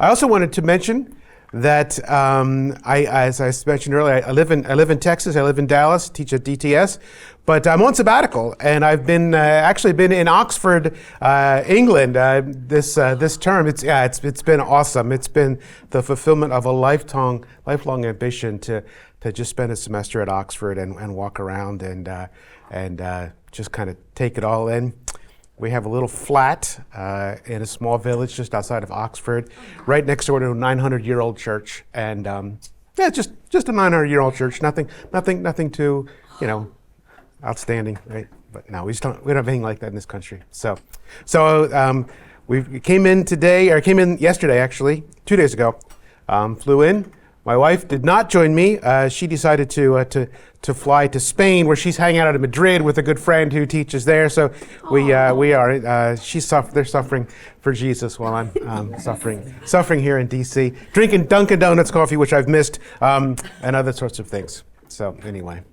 I also wanted to mention that as I mentioned earlier, I live in Texas. I live in Dallas. Teach at DTS, but I'm on sabbatical, and I've been actually been in Oxford, England this term. It's been awesome. It's been the fulfillment of a lifelong ambition to just spend a semester at Oxford and walk around and just kind of take it all in. We have a little flat in a small village just outside of Oxford, right next door to a 900-year-old church, and just a 900-year-old church. Nothing too, outstanding, right? But no, we don't have anything like that in this country. So we came in yesterday, actually, 2 days ago. Flew in. My wife did not join me. She decided to fly to Spain, where she's hanging out in Madrid with a good friend who teaches there. So we are. They're suffering for Jesus while I'm suffering here in D.C. Drinking Dunkin' Donuts coffee, which I've missed, and other sorts of things. So anyway.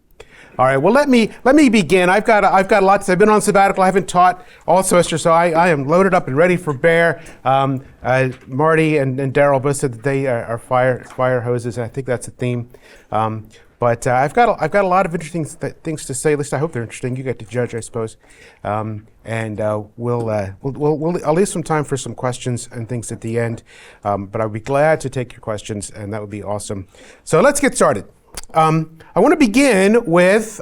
All right, well, let me begin. I've got lots. I've been on sabbatical. I haven't taught all semester, so I am loaded up and ready for bear. Marty and Daryl both said that they are fire hoses, and I think that's a theme. But I've got a lot of interesting things to say. At least I hope they're interesting. You get to judge, I suppose. And I'll leave some time for some questions and things at the end. But I'll be glad to take your questions, and that would be awesome. So let's get started. I want to begin with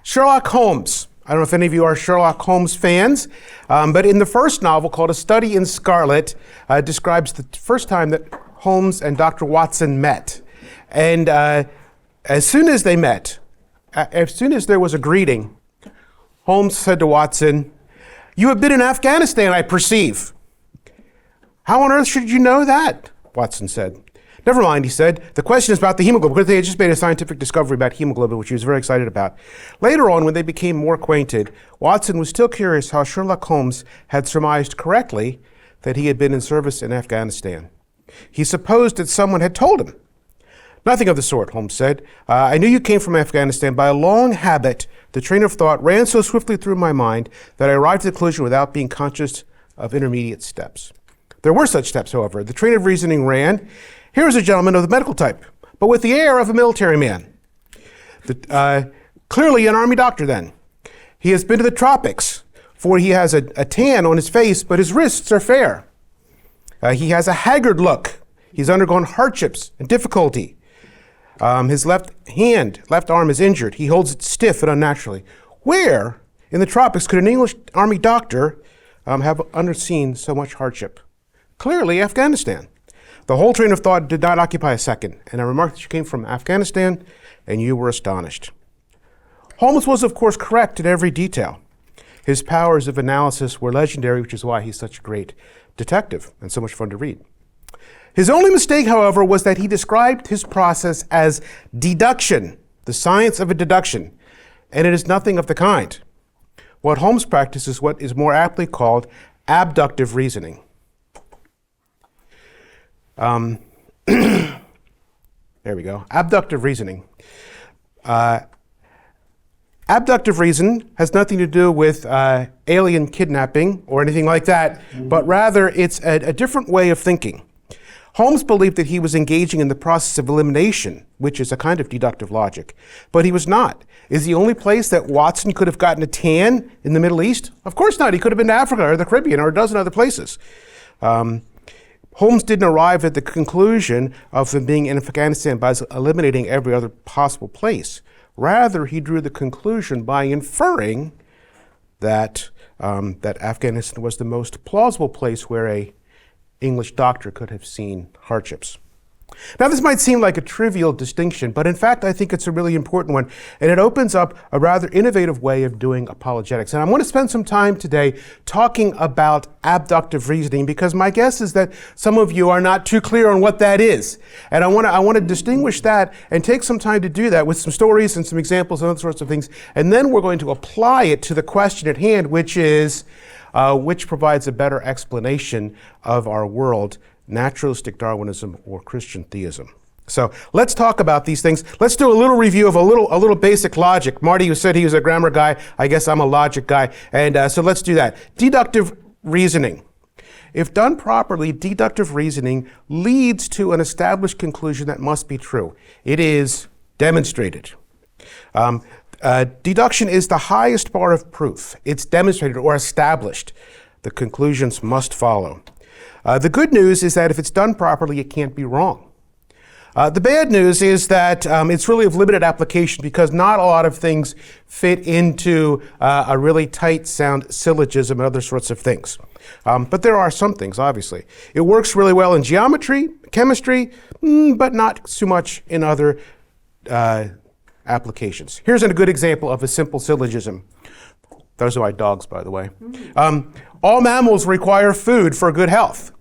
Sherlock Holmes. I don't know if any of you are Sherlock Holmes fans, but in the first novel, called A Study in Scarlet, describes the first time that Holmes and Dr. Watson met. And as soon as they met, as soon as there was a greeting, Holmes said to Watson, "You have been in Afghanistan, I perceive." "How on earth should you know that?" Watson said. "Never mind," he said. "The question is about the hemoglobin," because they had just made a scientific discovery about hemoglobin, which he was very excited about. Later on, when they became more acquainted, Watson was still curious how Sherlock Holmes had surmised correctly that he had been in service in Afghanistan. He supposed that someone had told him. "Nothing of the sort," Holmes said. "I knew you came from Afghanistan. By a long habit, the train of thought ran so swiftly through my mind that I arrived at the conclusion without being conscious of intermediate steps. There were such steps, however. The train of reasoning ran, here is a gentleman of the medical type, but with the air of a military man. Clearly an army doctor, then. He has been to the tropics, for he has a tan on his face, but his wrists are fair. He has a haggard look. He's undergone hardships and difficulty. His left arm is injured. He holds it stiff and unnaturally. Where in the tropics could an English army doctor have underseen so much hardship? Clearly Afghanistan. The whole train of thought did not occupy a second, and I remarked that you came from Afghanistan, and you were astonished." Holmes was, of course, correct in every detail. His powers of analysis were legendary, which is why he's such a great detective and so much fun to read. His only mistake, however, was that he described his process as deduction, the science of a deduction, and it is nothing of the kind. What Holmes practices is what is more aptly called abductive reasoning. There we go. Abductive reasoning. Abductive reason has nothing to do with alien kidnapping or anything like that, but rather it's a different way of thinking. Holmes believed that he was engaging in the process of elimination, which is a kind of deductive logic, but he was not. Is the only place that Watson could have gotten a tan in the Middle East? Of course not. He could have been to Africa or the Caribbean or a dozen other places. Holmes didn't arrive at the conclusion of them being in Afghanistan by eliminating every other possible place. Rather, he drew the conclusion by inferring that Afghanistan was the most plausible place where a English doctor could have seen hardships. Now, this might seem like a trivial distinction, but in fact, I think it's a really important one, and it opens up a rather innovative way of doing apologetics. And I want to spend some time today talking about abductive reasoning, because my guess is that some of you are not too clear on what that is. And I want to distinguish that and take some time to do that with some stories and some examples and other sorts of things. And then we're going to apply it to the question at hand, which is, which provides a better explanation of our world: naturalistic Darwinism or Christian theism. So let's talk about these things. Let's do a little review of a little basic logic. Marty said he was a grammar guy. I guess I'm a logic guy. And so let's do that. Deductive reasoning. if done properly, deductive reasoning leads to an established conclusion that must be true. It is demonstrated. Deduction is the highest bar of proof. It's demonstrated or established. The conclusions must follow. The good news is that if it's done properly, it can't be wrong. The bad news is that it's really of limited application because not a lot of things fit into a really tight sound syllogism and other sorts of things. But there are some things, obviously. It works really well in geometry, chemistry, but not so much in other applications. Here's a good example of a simple syllogism. Those are my dogs, by the way. All mammals require food for good health.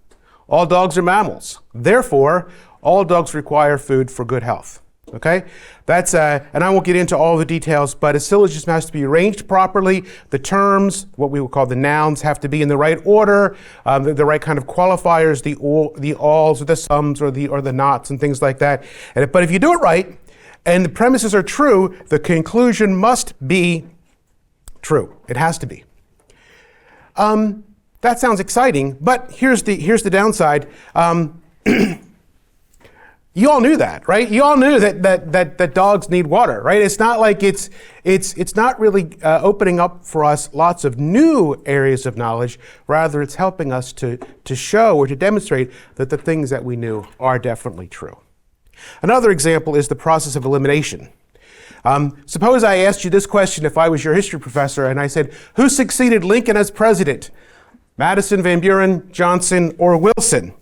All dogs are mammals. Therefore, all dogs require food for good health. Okay? That's, and I won't get into all the details, but a syllogism has to be arranged properly. The terms, what we would call the nouns, have to be in the right order, the right kind of qualifiers, the alls or the sums or the nots and things like that. But if you do it right, and the premises are true, the conclusion must be true. It has to be. That sounds exciting, but here's the downside. You all knew that, right? You all knew that dogs need water, right? It's not like it's not really opening up for us lots of new areas of knowledge. Rather, it's helping us to show or to demonstrate that the things that we knew are definitely true. Another example is the process of elimination. Suppose I asked you this question if I was your history professor, and I said, who succeeded Lincoln as president? Madison, Van Buren, Johnson, or Wilson?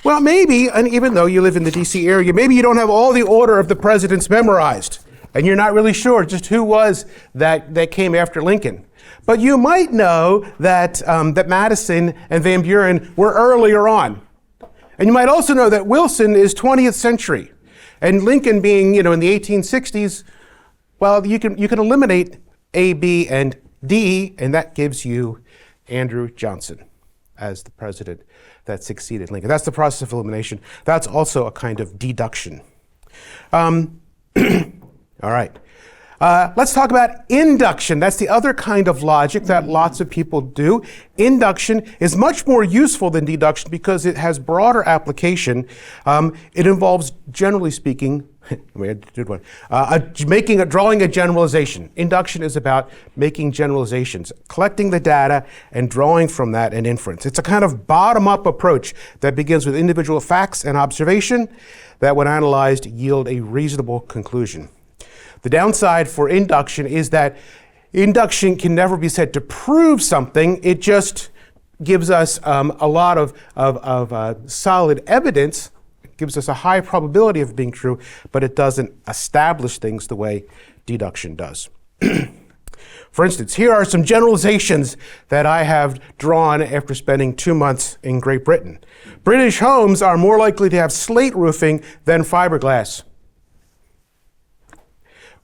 Well, maybe, and even though you live in the D.C. area, maybe you don't have all the order of the presidents memorized, and you're not really sure just who was that came after Lincoln. But you might know that Madison and Van Buren were earlier on. And you might also know that Wilson is 20th century, and Lincoln being, in the 1860s, well, you can eliminate A, B, and D, and that gives you Andrew Johnson as the president that succeeded Lincoln. That's the process of elimination. That's also a kind of deduction. All right. Let's talk about induction. That's the other kind of logic that lots of people do. Induction is much more useful than deduction because it has broader application. It involves, generally speaking, drawing a generalization. Induction is about making generalizations, collecting the data and drawing from that an inference. It's a kind of bottom-up approach that begins with individual facts and observation that, when analyzed, yield a reasonable conclusion. The downside for induction is that induction can never be said to prove something. It just gives us a lot of solid evidence. It gives us a high probability of being true, but it doesn't establish things the way deduction does. For instance, here are some generalizations that I have drawn after spending 2 months in Great Britain. British homes are more likely to have slate roofing than fiberglass.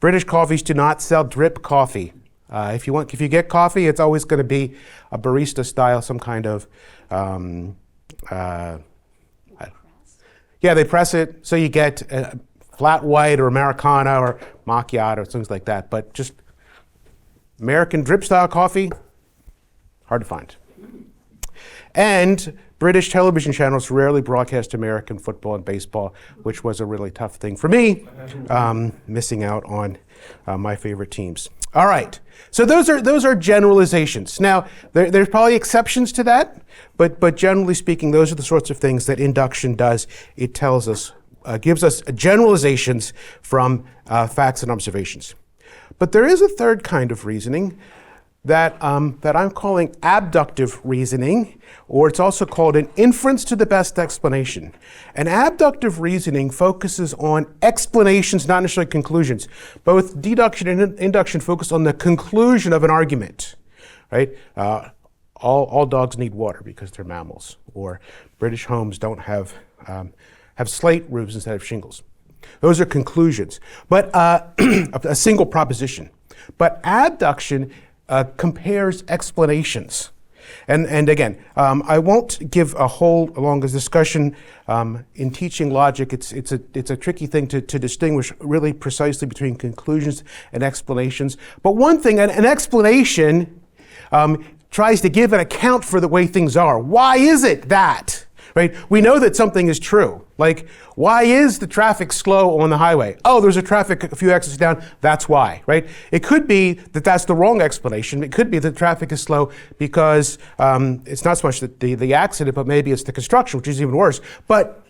British coffees do not sell drip coffee. If you get coffee, it's always going to be a barista style, some kind of, they press it so you get flat white or Americano or macchiato, things like that. But just American drip style coffee, hard to find. And British television channels rarely broadcast American football and baseball, which was a really tough thing for me, missing out on my favorite teams. All right, so those are generalizations. Now, there's probably exceptions to that, but generally speaking, those are the sorts of things that induction does. It tells us, gives us generalizations from facts and observations. But there is a third kind of reasoning that I'm calling abductive reasoning, or it's also called an inference to the best explanation. And abductive reasoning focuses on explanations, not necessarily conclusions. Both deduction and induction focus on the conclusion of an argument, right? All dogs need water because they're mammals, or British homes don't have slate roofs instead of shingles. Those are conclusions, but a single proposition. But abduction compares explanations. And again, I won't give a whole long discussion. In teaching logic, it's a tricky thing to distinguish really precisely between conclusions and explanations. But one thing, an explanation tries to give an account for the way things are. Why is it that? Right? We know that something is true. Like, why is the traffic slow on the highway? Oh, there's a traffic a few exits down. That's why, right? It could be that that's the wrong explanation. It could be that traffic is slow because it's not so much the accident, but maybe it's the construction, which is even worse. But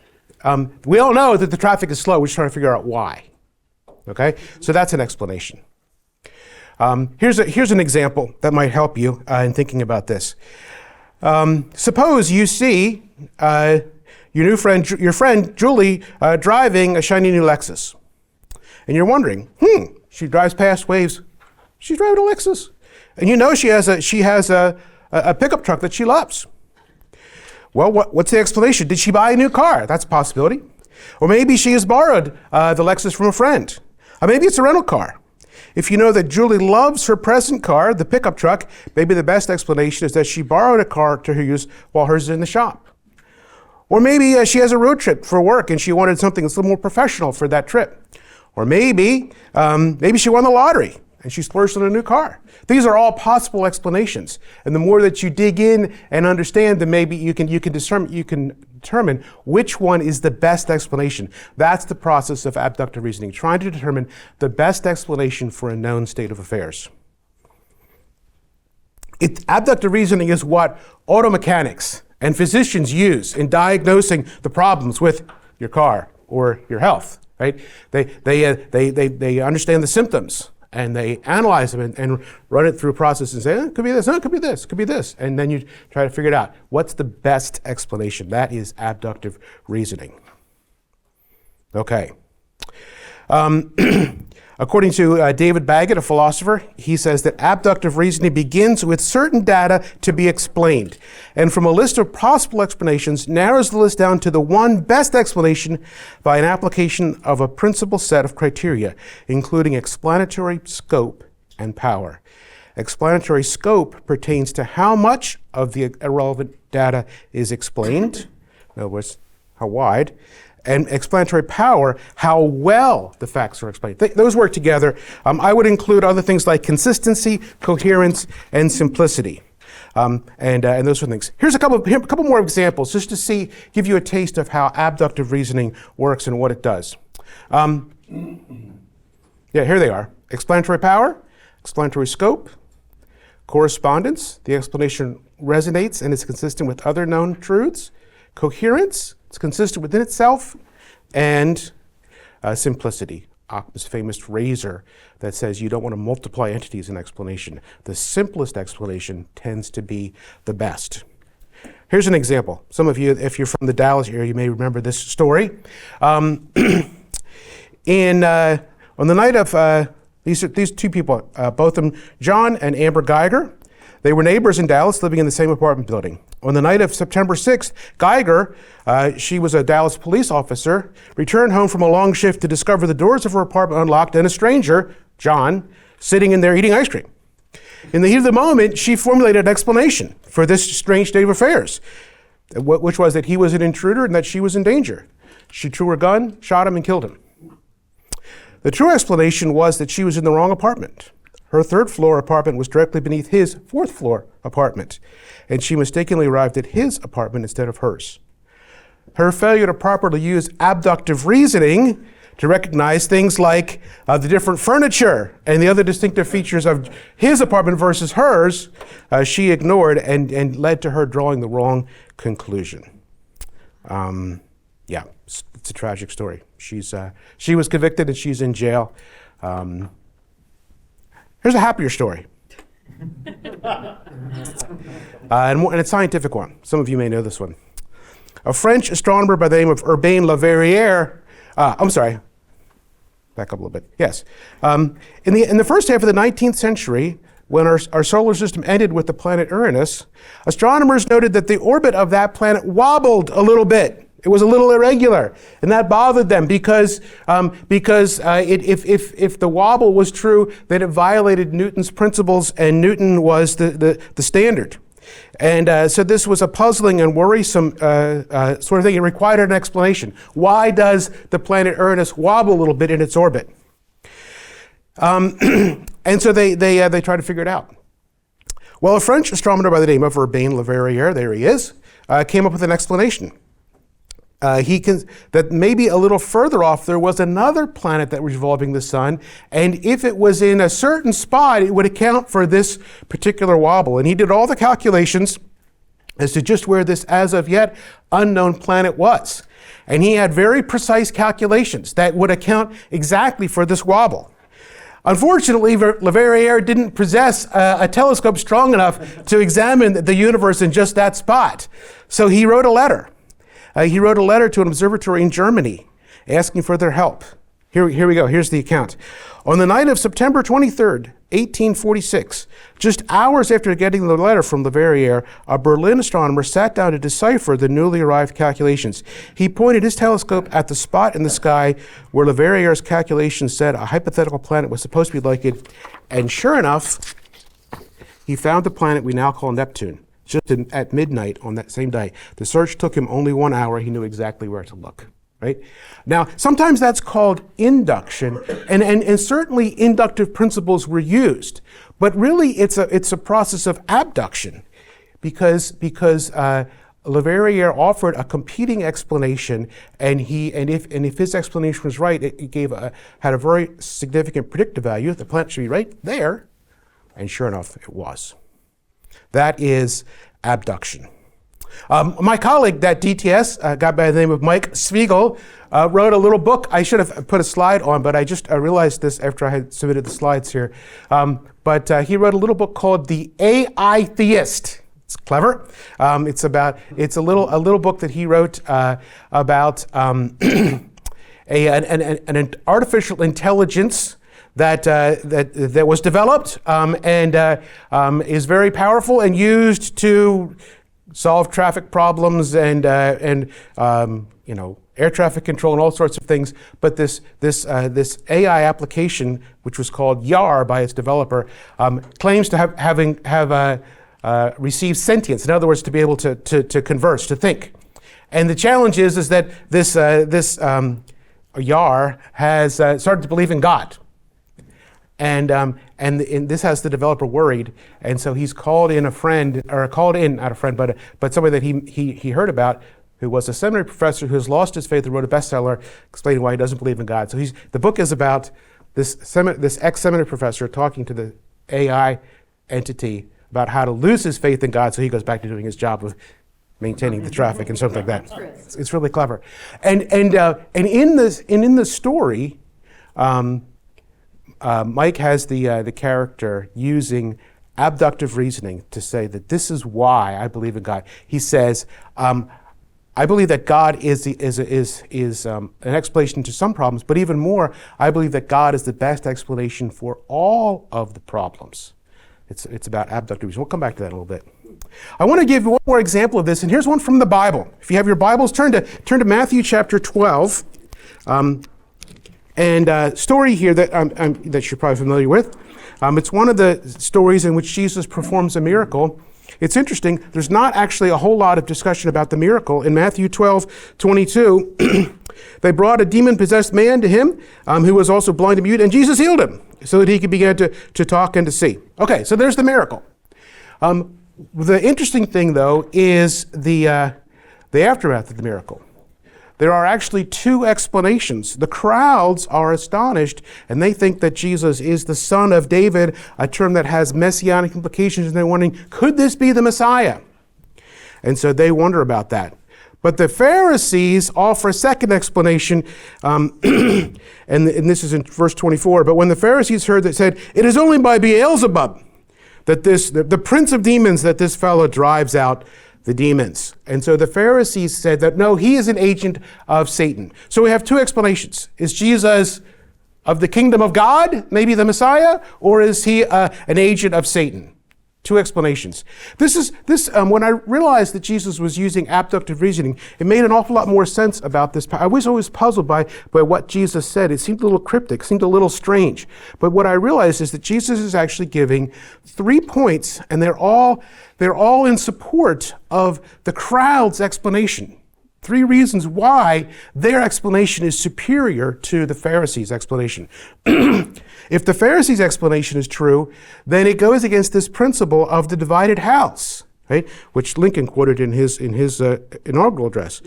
we all know that the traffic is slow. We're just trying to figure out why. Okay? So that's an explanation. Here's an example that might help you in thinking about this. Suppose you see your friend Julie driving a shiny new Lexus, and you're wondering, she drives past waves. She's driving a Lexus, and you know she has a pickup truck that she loves. Well, what's the explanation? Did she buy a new car? That's a possibility. Or maybe she has borrowed the Lexus from a friend. Or maybe it's a rental car. If you know that Julie loves her present car, the pickup truck, maybe the best explanation is that she borrowed a car to her use while hers is in the shop. Or maybe she has a road trip for work and she wanted something that's a little more professional for that trip. Or maybe she won the lottery and she splurged on a new car. These are all possible explanations. And the more that you dig in and understand them, maybe you can determine which one is the best explanation. That's the process of abductive reasoning, trying to determine the best explanation for a known state of affairs. Abductive reasoning is what auto mechanics and physicians use in diagnosing the problems with your car or your health. Right? They understand the symptoms and they analyze them and run it through a process and say, it could be this, it could be this, it could be this. And then you try to figure it out. What's the best explanation? That is abductive reasoning. Okay. According to David Baggett, a philosopher, he says that abductive reasoning begins with certain data to be explained, and from a list of possible explanations, narrows the list down to the one best explanation by an application of a principal set of criteria, including explanatory scope and power. Explanatory scope pertains to how much of the irrelevant data is explained, in other words, how wide, and explanatory power, how well the facts are explained. Those work together. I would include other things like consistency, coherence, and simplicity, and those sort of things. Here's a couple more examples just to give you a taste of how abductive reasoning works and what it does. Here they are. Explanatory power, explanatory scope, correspondence, the explanation resonates and is consistent with other known truths, coherence, it's consistent within itself, and simplicity. Occam's famous razor that says you don't want to multiply entities in explanation. The simplest explanation tends to be the best. Here's an example. Some of you, if you're from the Dallas area, you may remember this story. On the night of these two people, both of them, John and Amber Geiger, they were neighbors in Dallas, living in the same apartment building. On the night of September 6th, Geiger, she was a Dallas police officer, returned home from a long shift to discover the doors of her apartment unlocked and a stranger, John, sitting in there eating ice cream. In the heat of the moment, she formulated an explanation for this strange state of affairs, which was that he was an intruder and that she was in danger. She drew her gun, shot him, and killed him. The true explanation was that she was in the wrong apartment. Her third-floor apartment was directly beneath his fourth-floor apartment, and she mistakenly arrived at his apartment instead of hers. Her failure to properly use abductive reasoning to recognize things like the different furniture and the other distinctive features of his apartment versus hers, she ignored and led to her drawing the wrong conclusion. It's a tragic story. She was convicted and she's in jail. Here's a happier story. And it's a scientific one. Some of you may know this one. A French astronomer by the name of Urbain Le Verrier, back up a little bit, yes. In the first half of the 19th century, when our solar system ended with the planet Uranus, astronomers noted that the orbit of that planet wobbled a little bit. It was a little irregular, and that bothered them because if the wobble was true, then it violated Newton's principles, and Newton was the standard. And so this was a puzzling and worrisome sort of thing. It required an explanation. Why does the planet Uranus wobble a little bit in its orbit? And so they try to figure it out. Well, a French astronomer by the name of Urbain Le Verrier, there he is, came up with an explanation. That maybe a little further off there was another planet that was revolving the sun, and if it was in a certain spot, it would account for this particular wobble. And he did all the calculations as to just where this as of yet unknown planet was. And he had very precise calculations that would account exactly for this wobble. Unfortunately, Le Verrier didn't possess a telescope strong enough to examine the universe in just that spot. So he wrote a letter. He wrote a letter to an observatory in Germany asking for their help. Here we go. Here's the account. On the night of September 23rd, 1846, just hours after getting the letter from Le Verrier, a Berlin astronomer sat down to decipher the newly arrived calculations. He pointed his telescope at the spot in the sky where Le Verrier's calculations said a hypothetical planet was supposed to be like it, and sure enough, he found the planet we now call Neptune. Just at midnight on that same day. The search took him only 1 hour. He knew exactly where to look, right? Now, sometimes that's called induction, and certainly inductive principles were used, but really it's a process of abduction because Le Verrier offered a competing explanation, and if his explanation was right, it had a very significant predictive value. The planet should be right there, and sure enough, it was. That is abduction. My colleague at DTS, a guy by the name of Mike Spiegel, wrote a little book. I should have put a slide on, but I realized this after I had submitted the slides here. But he wrote a little book called The AI Theist. It's clever. It's a little book that he wrote about an artificial intelligence that was developed and is very powerful and used to solve traffic problems and air traffic control and all sorts of things. But this AI application, which was called YAR by its developer, claims to have received sentience. In other words, to be able to converse, to think. And the challenge is that this YAR has started to believe in God. And this has the developer worried, and so he's called in not a friend, but somebody that he heard about, who was a seminary professor who has lost his faith and wrote a bestseller explaining why he doesn't believe in God. So the book is about this ex-seminary professor talking to the AI entity about how to lose his faith in God, so he goes back to doing his job of maintaining the traffic and something like that. It's really clever, and in the story. Mike has the character using abductive reasoning to say that this is why I believe in God. He says, I believe that God is an explanation to some problems, but even more, I believe that God is the best explanation for all of the problems. It's about abductive reason. We'll come back to that in a little bit. I want to give you one more example of this, and here's one from the Bible. If you have your Bibles, turn to Matthew chapter 12. And a story here that you're probably familiar with. It's one of the stories in which Jesus performs a miracle. It's interesting, there's not actually a whole lot of discussion about the miracle. In Matthew 12:22, they brought a demon-possessed man to him who was also blind and mute, and Jesus healed him so that he could begin to talk and to see. Okay, so there's the miracle. The interesting thing, though, is the aftermath of the miracle. There are actually two explanations. The crowds are astonished, and they think that Jesus is the son of David, a term that has messianic implications, and they're wondering, could this be the Messiah? And so they wonder about that. But the Pharisees offer a second explanation, and this is in verse 24. But when the Pharisees heard that, said, it is only by Beelzebub, that the prince of demons, that this fellow drives out the demons. And so the Pharisees said that, no, he is an agent of Satan. So we have two explanations. Is Jesus of the kingdom of God, maybe the Messiah, or is he an agent of Satan? Two explanations. When I realized that Jesus was using abductive reasoning, it made an awful lot more sense about this. I was always puzzled by what Jesus said. It seemed a little cryptic, seemed a little strange. But what I realized is that Jesus is actually giving 3 points, and they're all in support of the crowd's explanation. 3 reasons why their explanation is superior to the Pharisees' explanation. If the Pharisees' explanation is true, then it goes against this principle of the divided house, right? Which Lincoln quoted in his inaugural address.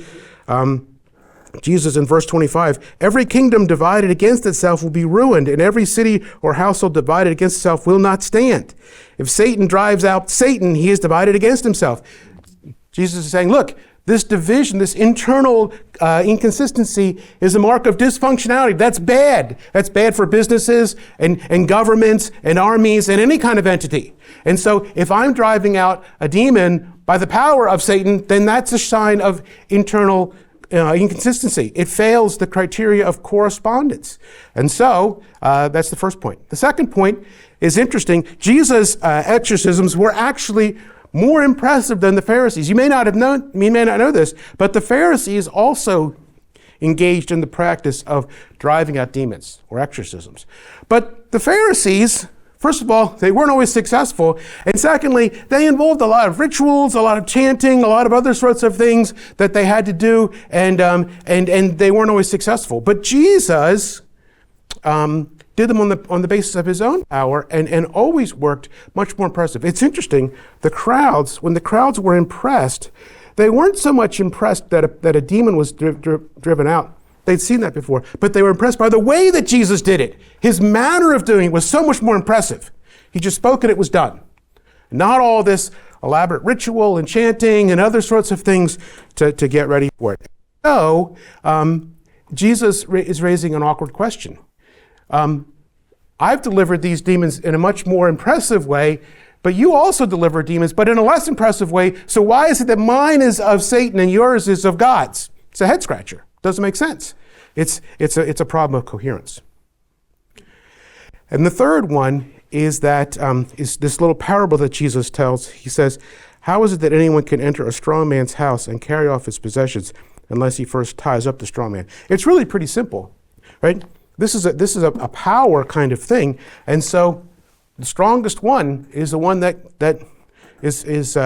Jesus in verse 25, every kingdom divided against itself will be ruined, and every city or household divided against itself will not stand. If Satan drives out Satan, he is divided against himself. Jesus is saying, look, this division, this internal inconsistency is a mark of dysfunctionality. That's bad. That's bad for businesses and governments and armies and any kind of entity. And so if I'm driving out a demon by the power of Satan, then that's a sign of internal inconsistency. It fails the criteria of correspondence. And so that's the first point. The second point is interesting. Jesus' exorcisms were actually more impressive than the Pharisees. You may not know this, but the Pharisees also engaged in the practice of driving out demons or exorcisms. But the Pharisees, first of all, they weren't always successful. And secondly, they involved a lot of rituals, a lot of chanting, a lot of other sorts of things that they had to do, and they weren't always successful. But Jesus did them on the basis of his own power and always worked much more impressive. It's interesting, when the crowds were impressed, they weren't so much impressed that a demon was driven out. They'd seen that before, but they were impressed by the way that Jesus did it. His manner of doing it was so much more impressive. He just spoke and it was done. Not all this elaborate ritual and chanting and other sorts of things to get ready for it. So, Jesus is raising an awkward question. I've delivered these demons in a much more impressive way, but you also deliver demons, but in a less impressive way. So why is it that mine is of Satan and yours is of God's? It's a head scratcher. Doesn't make sense. It's a problem of coherence. And the third one is that is this little parable that Jesus tells. He says, how is it that anyone can enter a strong man's house and carry off his possessions unless he first ties up the strong man? It's really pretty simple, right? This is a power kind of thing. And so the strongest one is the one that is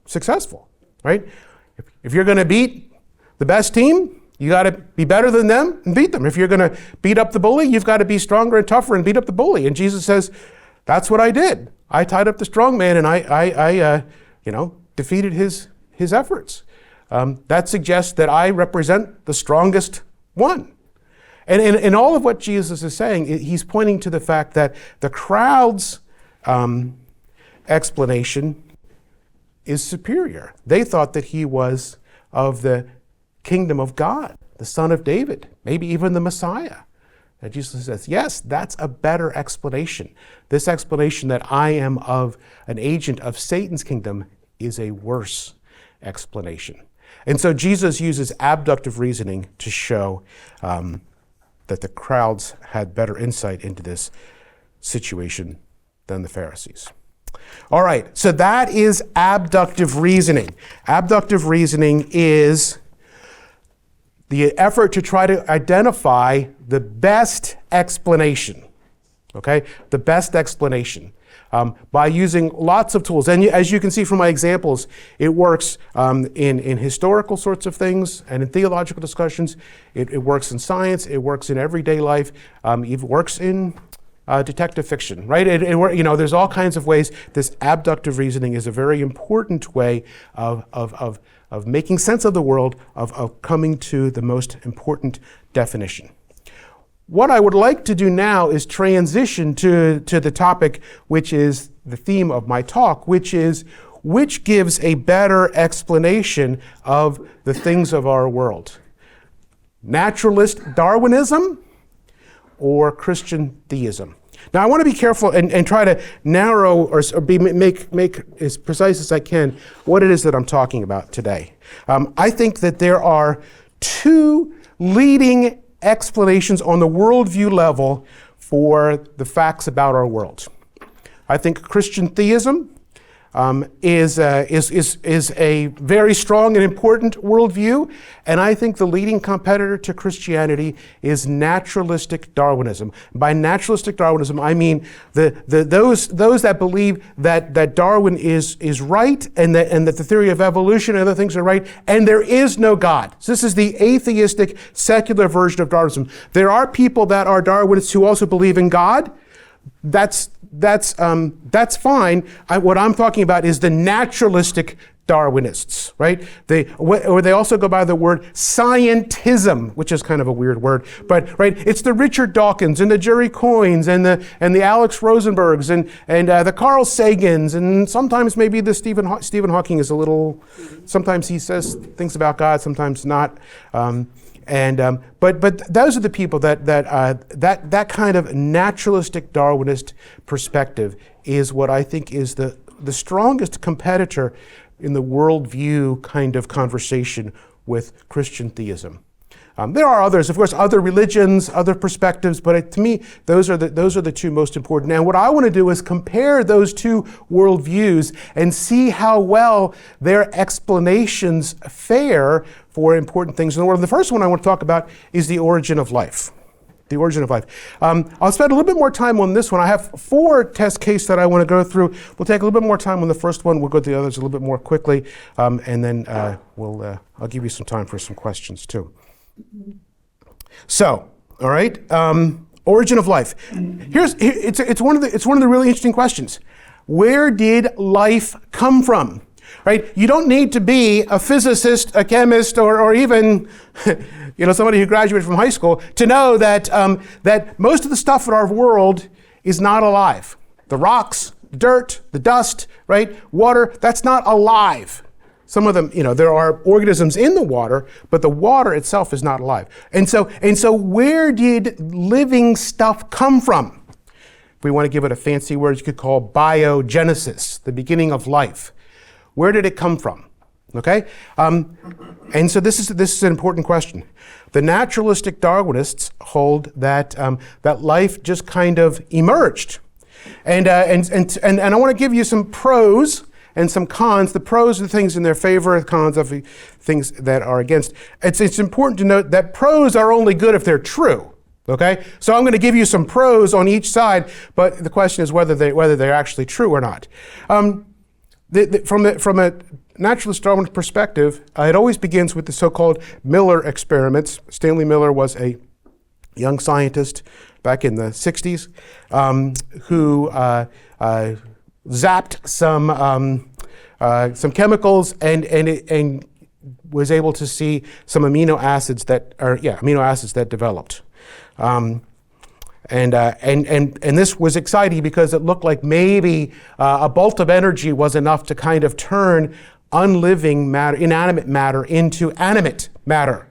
successful, right? If you're going to beat the best team, you got to be better than them and beat them. If you're going to beat up the bully, you've got to be stronger and tougher and beat up the bully. And Jesus says, that's what I did. I tied up the strong man and I defeated his efforts. That suggests that I represent the strongest one. And in all of what Jesus is saying, he's pointing to the fact that the crowd's explanation is superior. They thought that he was of the kingdom of God, the son of David, maybe even the Messiah. And Jesus says, yes, that's a better explanation. This explanation that I am of an agent of Satan's kingdom is a worse explanation. And so Jesus uses abductive reasoning to show that the crowds had better insight into this situation than the Pharisees. All right, so that is abductive reasoning. Abductive reasoning is the effort to try to identify the best explanation, okay? The best explanation by using lots of tools. And as you can see from my examples, it works in historical sorts of things and in theological discussions. It works in science. It works in everyday life. It works in detective fiction, right? There's all kinds of ways. This abductive reasoning is a very important way of making sense of the world, of coming to the most important definition. What I would like to do now is transition to the topic which is the theme of my talk, which gives a better explanation of the things of our world. Naturalist Darwinism or Christian Theism? Now I want to be careful and try to narrow or make as precise as I can what it is that I'm talking about today. I think that there are two leading explanations on the worldview level for the facts about our world. I think Christian theism is a very strong and important worldview, and I think the leading competitor to Christianity is naturalistic Darwinism. By naturalistic Darwinism, I mean those that believe that Darwin is right, and that the theory of evolution and other things are right, and there is no God. So this is the atheistic, secular version of Darwinism. There are people that are Darwinists who also believe in God. That's fine. What I'm talking about is the naturalistic Darwinists, right? They also go by the word scientism, which is kind of a weird word, but right, it's the Richard Dawkins and the Jerry Coynes and the Alex Rosenbergs and the Carl Sagans, and sometimes maybe the Stephen Hawking is a little. Sometimes he says things about God, sometimes not. But those are the people that kind of naturalistic Darwinist perspective is what I think is the strongest competitor in the worldview kind of conversation with Christian theism. There are others, of course, other religions, other perspectives, but to me, those are the two most important. And what I want to do is compare those two worldviews and see how well their explanations fare for important things in the world. The first one I want to talk about is the origin of life. The origin of life. I'll spend a little bit more time on this one. I have 4 test cases that I want to go through. We'll take a little bit more time on the first one. We'll go through the others a little bit more quickly, and then I'll give you some time for some questions too. So, all right, origin of life. It's one of the really interesting questions. Where did life come from? Right? You don't need to be a physicist, a chemist, or even somebody who graduated from high school to know that most of the stuff in our world is not alive. The rocks, dirt, the dust, right? Water, that's not alive. Some of them, there are organisms in the water, but the water itself is not alive. And so where did living stuff come from? If we want to give it a fancy word, you could call biogenesis, the beginning of life. Where did it come from? Okay? And so this is an important question. The naturalistic Darwinists hold that life just kind of emerged. And I want to give you some pros and some cons. The pros are the things in their favor, the cons of the things that are against. It's important to note that pros are only good if they're true. Okay? So I'm going to give you some pros on each side, but the question is whether they're actually true or not. From a naturalist Darwin perspective, it always begins with the so-called Miller experiments. Stanley Miller was a young scientist back in the 60s who zapped some chemicals and was able to see some amino acids that developed. And this was exciting because it looked like maybe a bolt of energy was enough to kind of turn unliving matter, inanimate matter, into animate matter.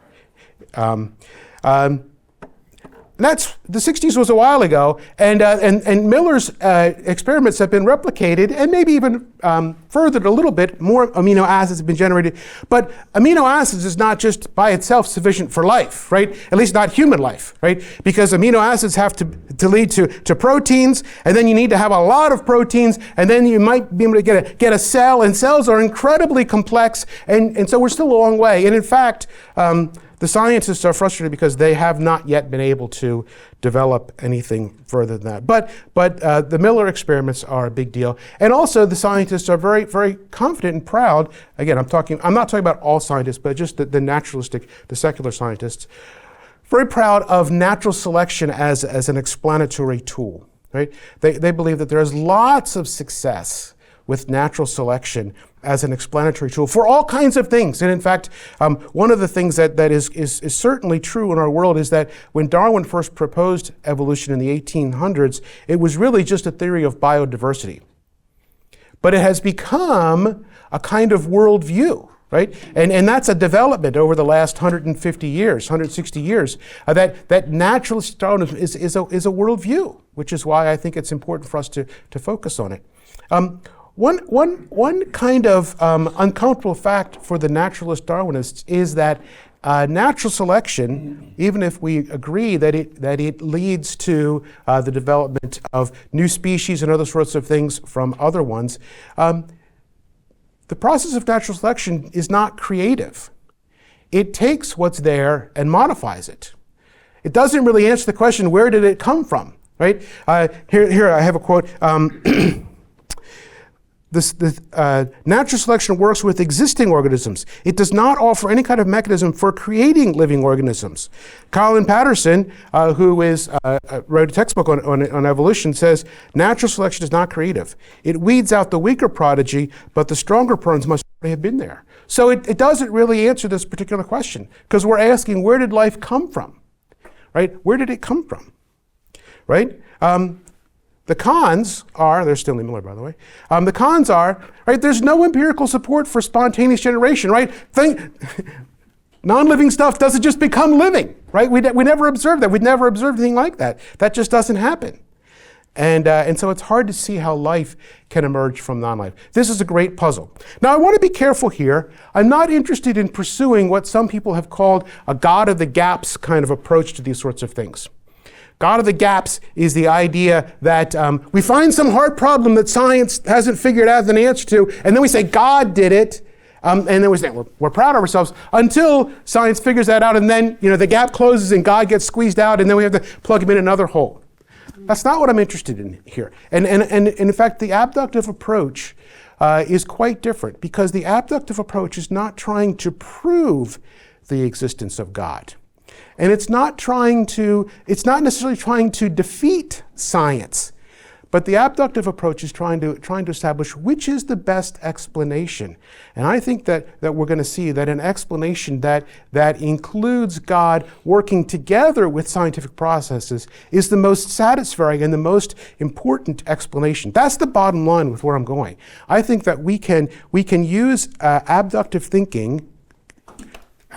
That's the 60s was a while ago, and Miller's experiments have been replicated and maybe even furthered a little bit. More amino acids have been generated, but amino acids is not just by itself sufficient for life, right? At least not human life, right? Because amino acids have to lead to proteins, and then you need to have a lot of proteins, and then you might be able to get a cell, and cells are incredibly complex, and so we're still a long way. And in fact, the scientists are frustrated because they have not yet been able to develop anything further than that. But the Miller experiments are a big deal. And also the scientists are very, very confident and proud. Again, I'm not talking about all scientists, but just the naturalistic, the secular scientists, very proud of natural selection as an explanatory tool, right? They believe that there's lots of success with natural selection as an explanatory tool for all kinds of things. And in fact, one of the things that is certainly true in our world is that when Darwin first proposed evolution in the 1800s, it was really just a theory of biodiversity. But it has become a kind of worldview, right? And that's a development over the last 150 years, 160 years, that naturalist Darwinism is a worldview, which is why I think it's important for us to focus on it. One kind of uncomfortable fact for the naturalist Darwinists is that natural selection, even if we agree that it leads to the development of new species and other sorts of things from other ones, the process of natural selection is not creative. It takes what's there and modifies it. It doesn't really answer the question, where did it come from, right? Here I have a quote. Natural selection works with existing organisms. It does not offer any kind of mechanism for creating living organisms. Colin Patterson, who wrote a textbook on evolution, says natural selection is not creative. It weeds out the weaker prodigy, but the stronger prons must already have been there. So it doesn't really answer this particular question, because we're asking, where did life come from, right? Where did it come from, right? The cons are, there's Stanley Miller, by the way. The cons are, right, there's no empirical support for spontaneous generation, right? Non-living stuff doesn't just become living, right? We never observed that. We'd never observed anything like that. That just doesn't happen. And so it's hard to see how life can emerge from non-life. This is a great puzzle. Now, I want to be careful here. I'm not interested in pursuing what some people have called a God of the gaps kind of approach to these sorts of things. God of the gaps is the idea that we find some hard problem that science hasn't figured out an answer to, and then we say God did it, and then we say we're proud of ourselves until science figures that out, and then the gap closes and God gets squeezed out, and then we have to plug him in another hole. That's not what I'm interested in here. And in fact, the abductive approach is quite different, because the abductive approach is not trying to prove the existence of God. And it's not necessarily trying to defeat science, but the abductive approach is trying to establish which is the best explanation. And I think that we're going to see that an explanation that includes God working together with scientific processes is the most satisfying and the most important explanation. That's the bottom line with where I'm going. I think that we can use abductive thinking,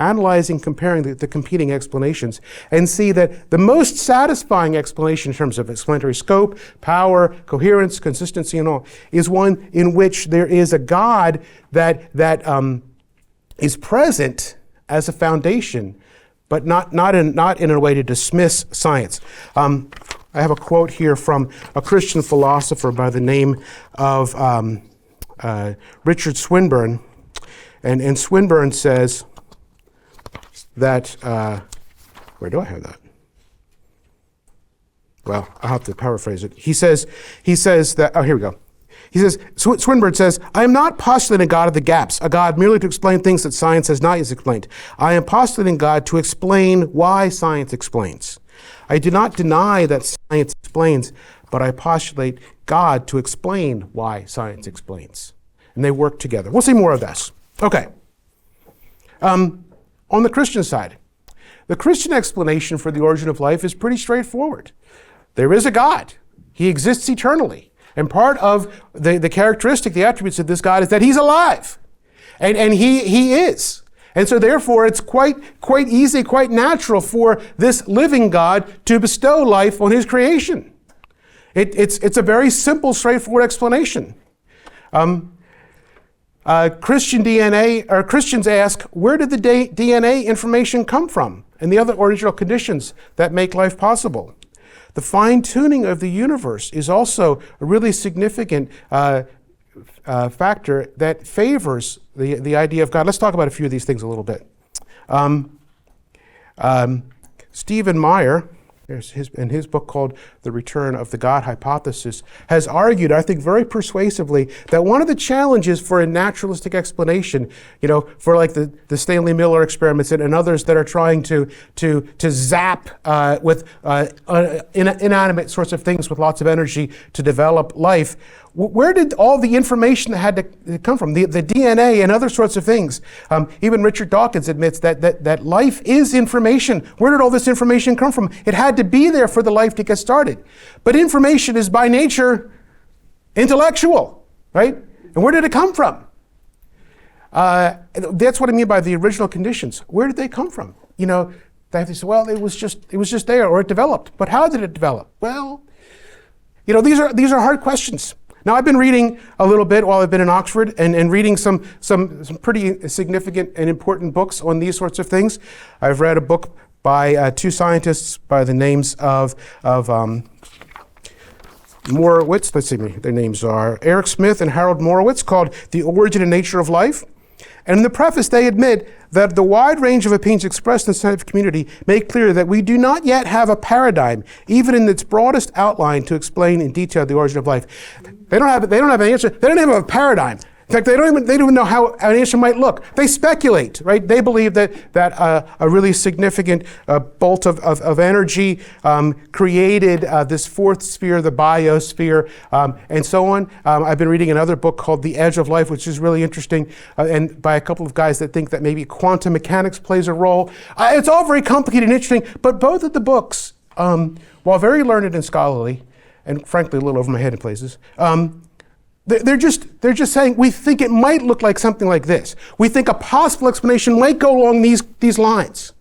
analyzing, comparing the competing explanations, and see that the most satisfying explanation in terms of explanatory scope, power, coherence, consistency, and all, is one in which there is a God that is present as a foundation, but not in a way to dismiss science. I have a quote here from a Christian philosopher by the name of Richard Swinburne, and Swinburne says that, where do I have that? Well, I'll have to paraphrase it. He says that, here we go. He says, Swinburne says, I am not postulating a God of the gaps, a God merely to explain things that science has not yet explained. I am postulating God to explain why science explains. I do not deny that science explains, but I postulate God to explain why science explains. And they work together. We'll see more of this. Okay. On the Christian side, the Christian explanation for the origin of life is pretty straightforward. There is a God. He exists eternally. And part of the characteristic, the attributes of this God is that he's alive. And he is. And so therefore it's quite easy, quite natural for this living God to bestow life on his creation. It's a very simple, straightforward explanation. Christian DNA, or Christians ask, where did the DNA information come from and the other original conditions that make life possible? The fine-tuning of the universe is also a really significant factor that favors the idea of God. Let's talk about a few of these things a little bit. Stephen Meyer, in his book called The Return of the God Hypothesis, has argued, I think very persuasively, that one of the challenges for a naturalistic explanation, for like the Stanley Miller experiments and others that are trying to zap with inanimate sorts of things with lots of energy to develop life, where did all the information that had to come from? The DNA and other sorts of things. Even Richard Dawkins admits that life is information. Where did all this information come from? It had to be there for the life to get started. But information is by nature intellectual, right? And where did it come from? That's what I mean by the original conditions. Where did they come from? They have to say, well, it was just there, or it developed. But how did it develop? Well, these are hard questions. Now, I've been reading a little bit while I've been in Oxford and reading some pretty significant and important books on these sorts of things. I've read a book by two scientists by the names of Morowitz, let's see, their names are Eric Smith and Harold Morowitz, called The Origin and Nature of Life. And in the preface, they admit that the wide range of opinions expressed in the scientific community make clear that we do not yet have a paradigm, even in its broadest outline, to explain in detail the origin of life. They don't have an answer. They don't even have a paradigm. In fact, they don't even know how an answer might look. They speculate, right? They believe that a really significant bolt of energy created this fourth sphere, the biosphere, and so on. I've been reading another book called The Edge of Life, which is really interesting, and by a couple of guys that think that maybe quantum mechanics plays a role. It's all very complicated and interesting, but both of the books, while very learned and scholarly, and frankly a little over my head in places, they're just saying we think it might look like something like this. We think a possible explanation might go along these lines.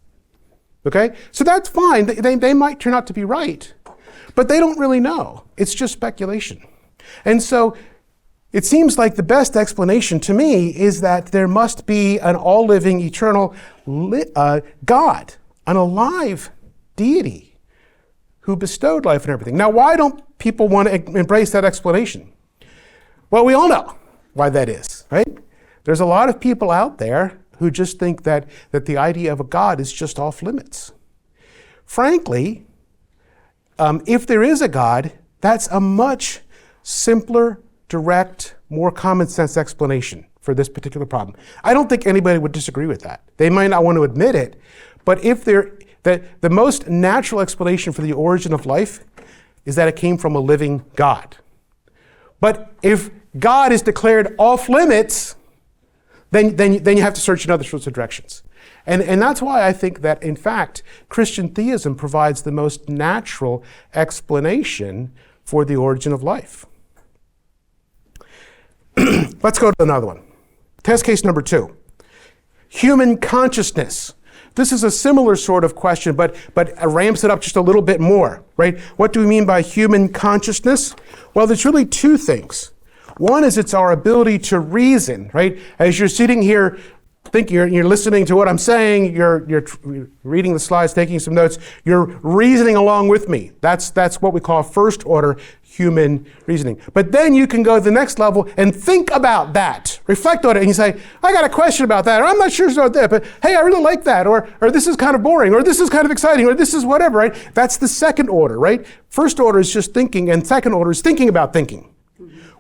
Okay? So that's fine. They might turn out to be right, but they don't really know. It's just speculation. And so it seems like the best explanation to me is that there must be an all-living, eternal God, an alive deity who bestowed life and everything. Now, why don't people want to embrace that explanation? Well, we all know why that is, right? There's a lot of people out there who just think that the idea of a God is just off limits. Frankly, if there is a God, that's a much simpler, direct, more common sense explanation for this particular problem. I don't think anybody would disagree with that. They might not want to admit it, but the most natural explanation for the origin of life is that it came from a living God. But if God is declared off limits, then you have to search in other sorts of directions. And that's why I think that, in fact, Christian theism provides the most natural explanation for the origin of life. Let's go to another one. Test case number 2. Human consciousness. This is a similar sort of question, but ramps it up just a little bit more, right? What do we mean by human consciousness? Well, there's really two things. One is it's our ability to reason, right? As you're sitting here thinking, you're listening to what I'm saying, you're reading the slides, taking some notes, you're reasoning along with me. That's what we call first order human reasoning. But then you can go to the next level and think about that, reflect on it, and you say, I got a question about that, or I'm not sure about that, but hey, I really like that, or this is kind of boring, or this is kind of exciting, or this is whatever, right? That's the second order, right? First order is just thinking, and second order is thinking about thinking.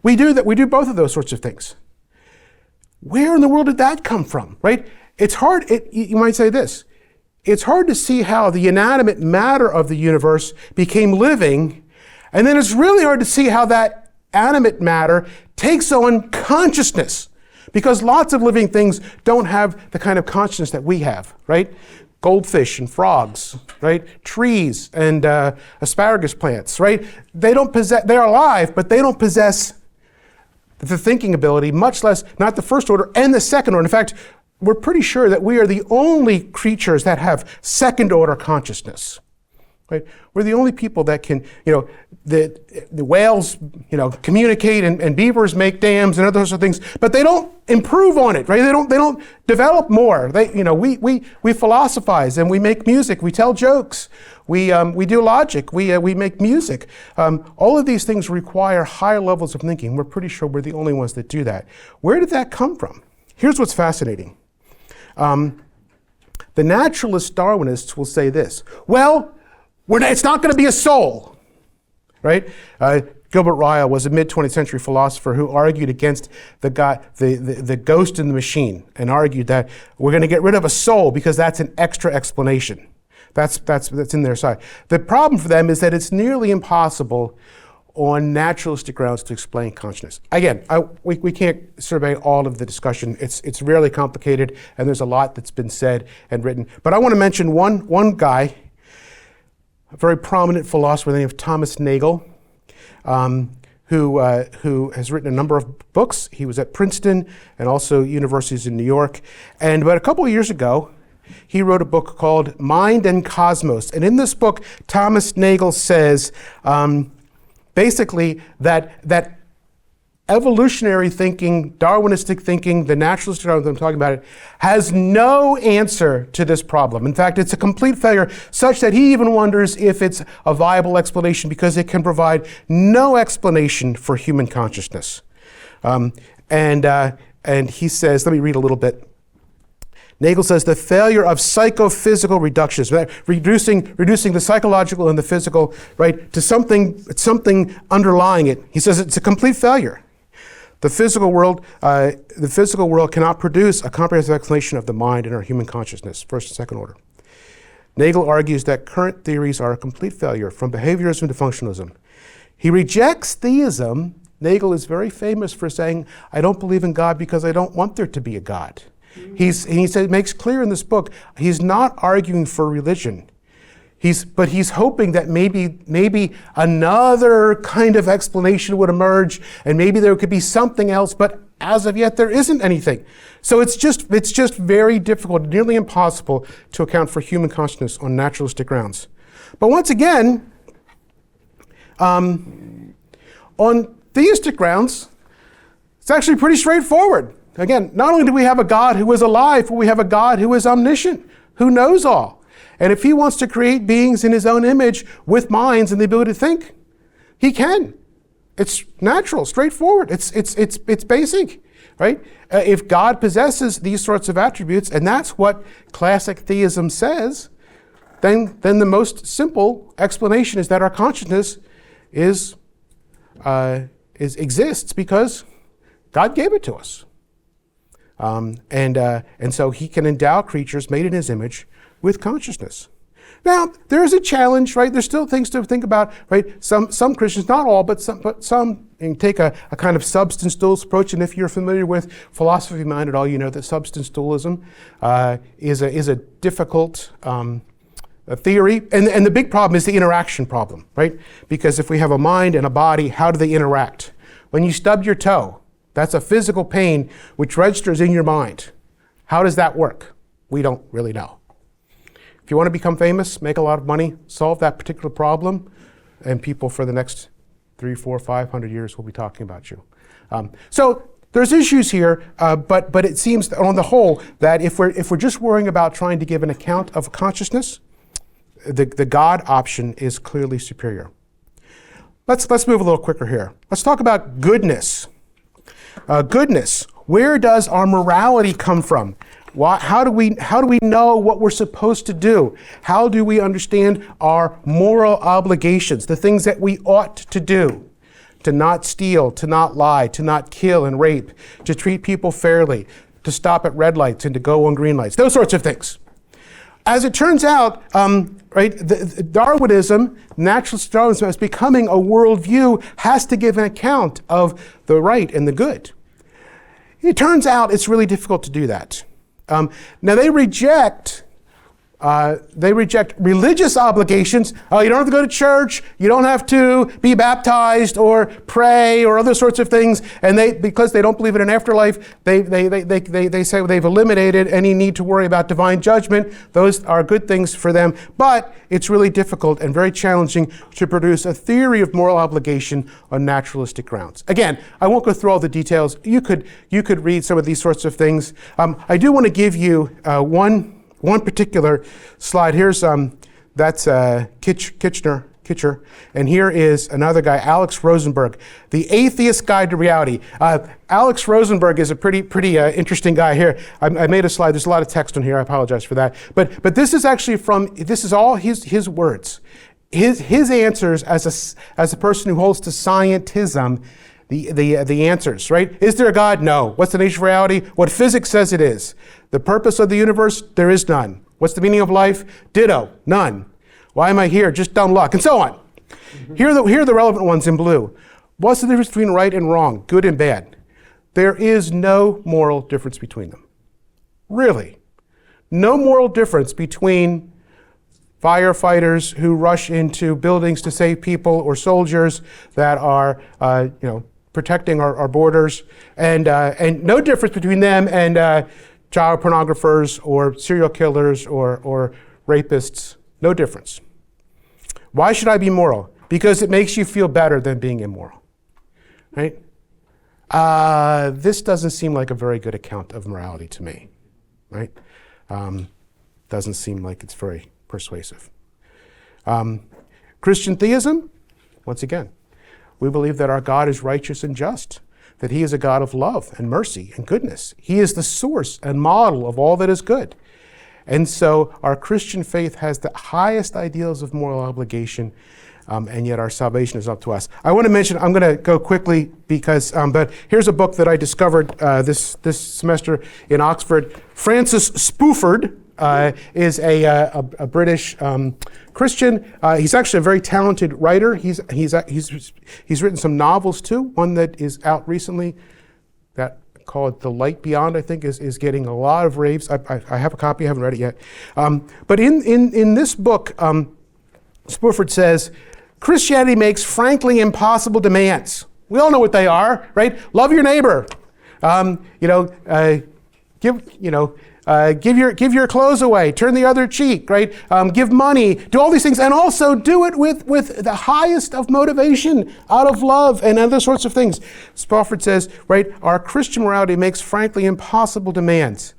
We do that. We do both of those sorts of things. Where in the world did that come from, right? It's hard, you might say this, it's hard to see how the inanimate matter of the universe became living, and then it's really hard to see how that animate matter takes on consciousness, because lots of living things don't have the kind of consciousness that we have, right? Goldfish and frogs, right? Trees and asparagus plants, right? They're alive, but they don't possess the thinking ability, much less, not the first order and the second order. In fact, we're pretty sure that we are the only creatures that have second order consciousness, right? We're the only people that can, the whales, communicate and beavers make dams and other sorts of things, but they don't improve on it, right? They don't develop more. We philosophize and we make music, we tell jokes, we do logic, we make music. All of these things require higher levels of thinking. We're pretty sure we're the only ones that do that. Where did that come from? Here's what's fascinating. The naturalist Darwinists will say this, well, it's not going to be a soul, right? Gilbert Ryle was a mid-20th century philosopher who argued against the ghost in the machine, and argued that we're going to get rid of a soul because that's an extra explanation. That's in their side. The problem for them is that it's nearly impossible on naturalistic grounds to explain consciousness. Again, we can't survey all of the discussion. It's really complicated, and there's a lot that's been said and written. But I want to mention one guy, a very prominent philosopher by the name of Thomas Nagel, who has written a number of books. He was at Princeton and also universities in New York. And about a couple of years ago, he wrote a book called Mind and Cosmos. And in this book, Thomas Nagel says basically that evolutionary thinking, Darwinistic thinking, the naturalist that I'm talking about, has no answer to this problem. In fact, it's a complete failure, such that he even wonders if it's a viable explanation because it can provide no explanation for human consciousness. And he says, let me read a little bit. Nagel says the failure of psychophysical reductionism, reducing the psychological and the physical, right, to something underlying it. He says it's a complete failure. The physical world cannot produce a comprehensive explanation of the mind and our human consciousness, first and second order. Nagel argues that current theories are a complete failure, from behaviorism to functionalism. He rejects theism. Nagel is very famous for saying, I don't believe in God because I don't want there to be a God. He makes clear in this book, he's not arguing for religion. But he's hoping that maybe another kind of explanation would emerge, and maybe there could be something else, but as of yet there isn't anything. So it's just very difficult, nearly impossible, to account for human consciousness on naturalistic grounds. But once again, on theistic grounds, it's actually pretty straightforward. Again, not only do we have a God who is alive, but we have a God who is omniscient, who knows all. And if he wants to create beings in his own image with minds and the ability to think, he can. It's natural, straightforward. It's basic, right? If God possesses these sorts of attributes, and that's what classic theism says, then the most simple explanation is that our consciousness exists because God gave it to us. And so he can endow creatures made in his image with consciousness. Now, there is a challenge, right? There's still things to think about, right? Some Christians, not all, but some take a kind of substance dualist approach. And if you're familiar with philosophy of mind at all, you know that substance dualism is a difficult theory. And the big problem is the interaction problem, right? Because if we have a mind and a body, how do they interact? When you stub your toe, that's a physical pain which registers in your mind. How does that work? We don't really know. If you want to become famous, make a lot of money, solve that particular problem, and people for the next 300, 400, 500 years will be talking about you. So there's issues here, but it seems on the whole that if we're just worrying about trying to give an account of consciousness, the God option is clearly superior. Let's move a little quicker here. Let's talk about goodness. Goodness. Where does our morality come from? How do we know what we're supposed to do? How do we understand our moral obligations, the things that we ought to do? To not steal, to not lie, to not kill and rape, to treat people fairly, to stop at red lights and to go on green lights, those sorts of things. As it turns out, the Darwinism, naturalist Darwinism, as becoming a worldview, has to give an account of the right and the good. It turns out it's really difficult to do that. Now they reject religious obligations. Oh, you don't have to go to church. You don't have to be baptized or pray or other sorts of things. And because they don't believe in an afterlife, they say they've eliminated any need to worry about divine judgment. Those are good things for them. But it's really difficult and very challenging to produce a theory of moral obligation on naturalistic grounds. Again, I won't go through all the details. You could read some of these sorts of things. I do want to give you one particular slide. Here's that's Kitcher, and here is another guy, Alex Rosenberg, The Atheist Guide to Reality. Alex Rosenberg is a pretty interesting guy here. I made a slide. There's a lot of text on here. I apologize for that. But this is actually this is all his words, his answers as a person who holds to scientism. The answers, right? Is there a God? No. What's the nature of reality? What physics says it is. The purpose of the universe? There is none. What's the meaning of life? Ditto. None. Why am I here? Just dumb luck, and so on. Mm-hmm. Here are the relevant ones in blue. What's the difference between right and wrong, good and bad? There is no moral difference between them. Really. No moral difference between firefighters who rush into buildings to save people or soldiers that are, protecting our borders, and no difference between them and child pornographers or serial killers or rapists. No difference. Why should I be moral? Because it makes you feel better than being immoral, right? This doesn't seem like a very good account of morality to me, right? Doesn't seem like it's very persuasive. Christian theism, once again, we believe that our God is righteous and just, that he is a God of love and mercy and goodness. He is the source and model of all that is good. And so our Christian faith has the highest ideals of moral obligation, and yet our salvation is up to us. I want to mention, I'm going to go quickly because, but here's a book that I discovered this semester in Oxford. Francis Spofford is a British Christian. He's actually a very talented writer. He's written some novels too. One that is out recently, that called The Light Beyond, I think is getting a lot of raves. I have a copy, I haven't read it yet. But in this book, Spofford says, Christianity makes frankly impossible demands. We all know what they are, right? Love your neighbor. Give your clothes away. Turn the other cheek, right? Give money. Do all these things, and also do it with the highest of motivation, out of love and other sorts of things. Spofford says, right? Our Christian morality makes frankly impossible demands.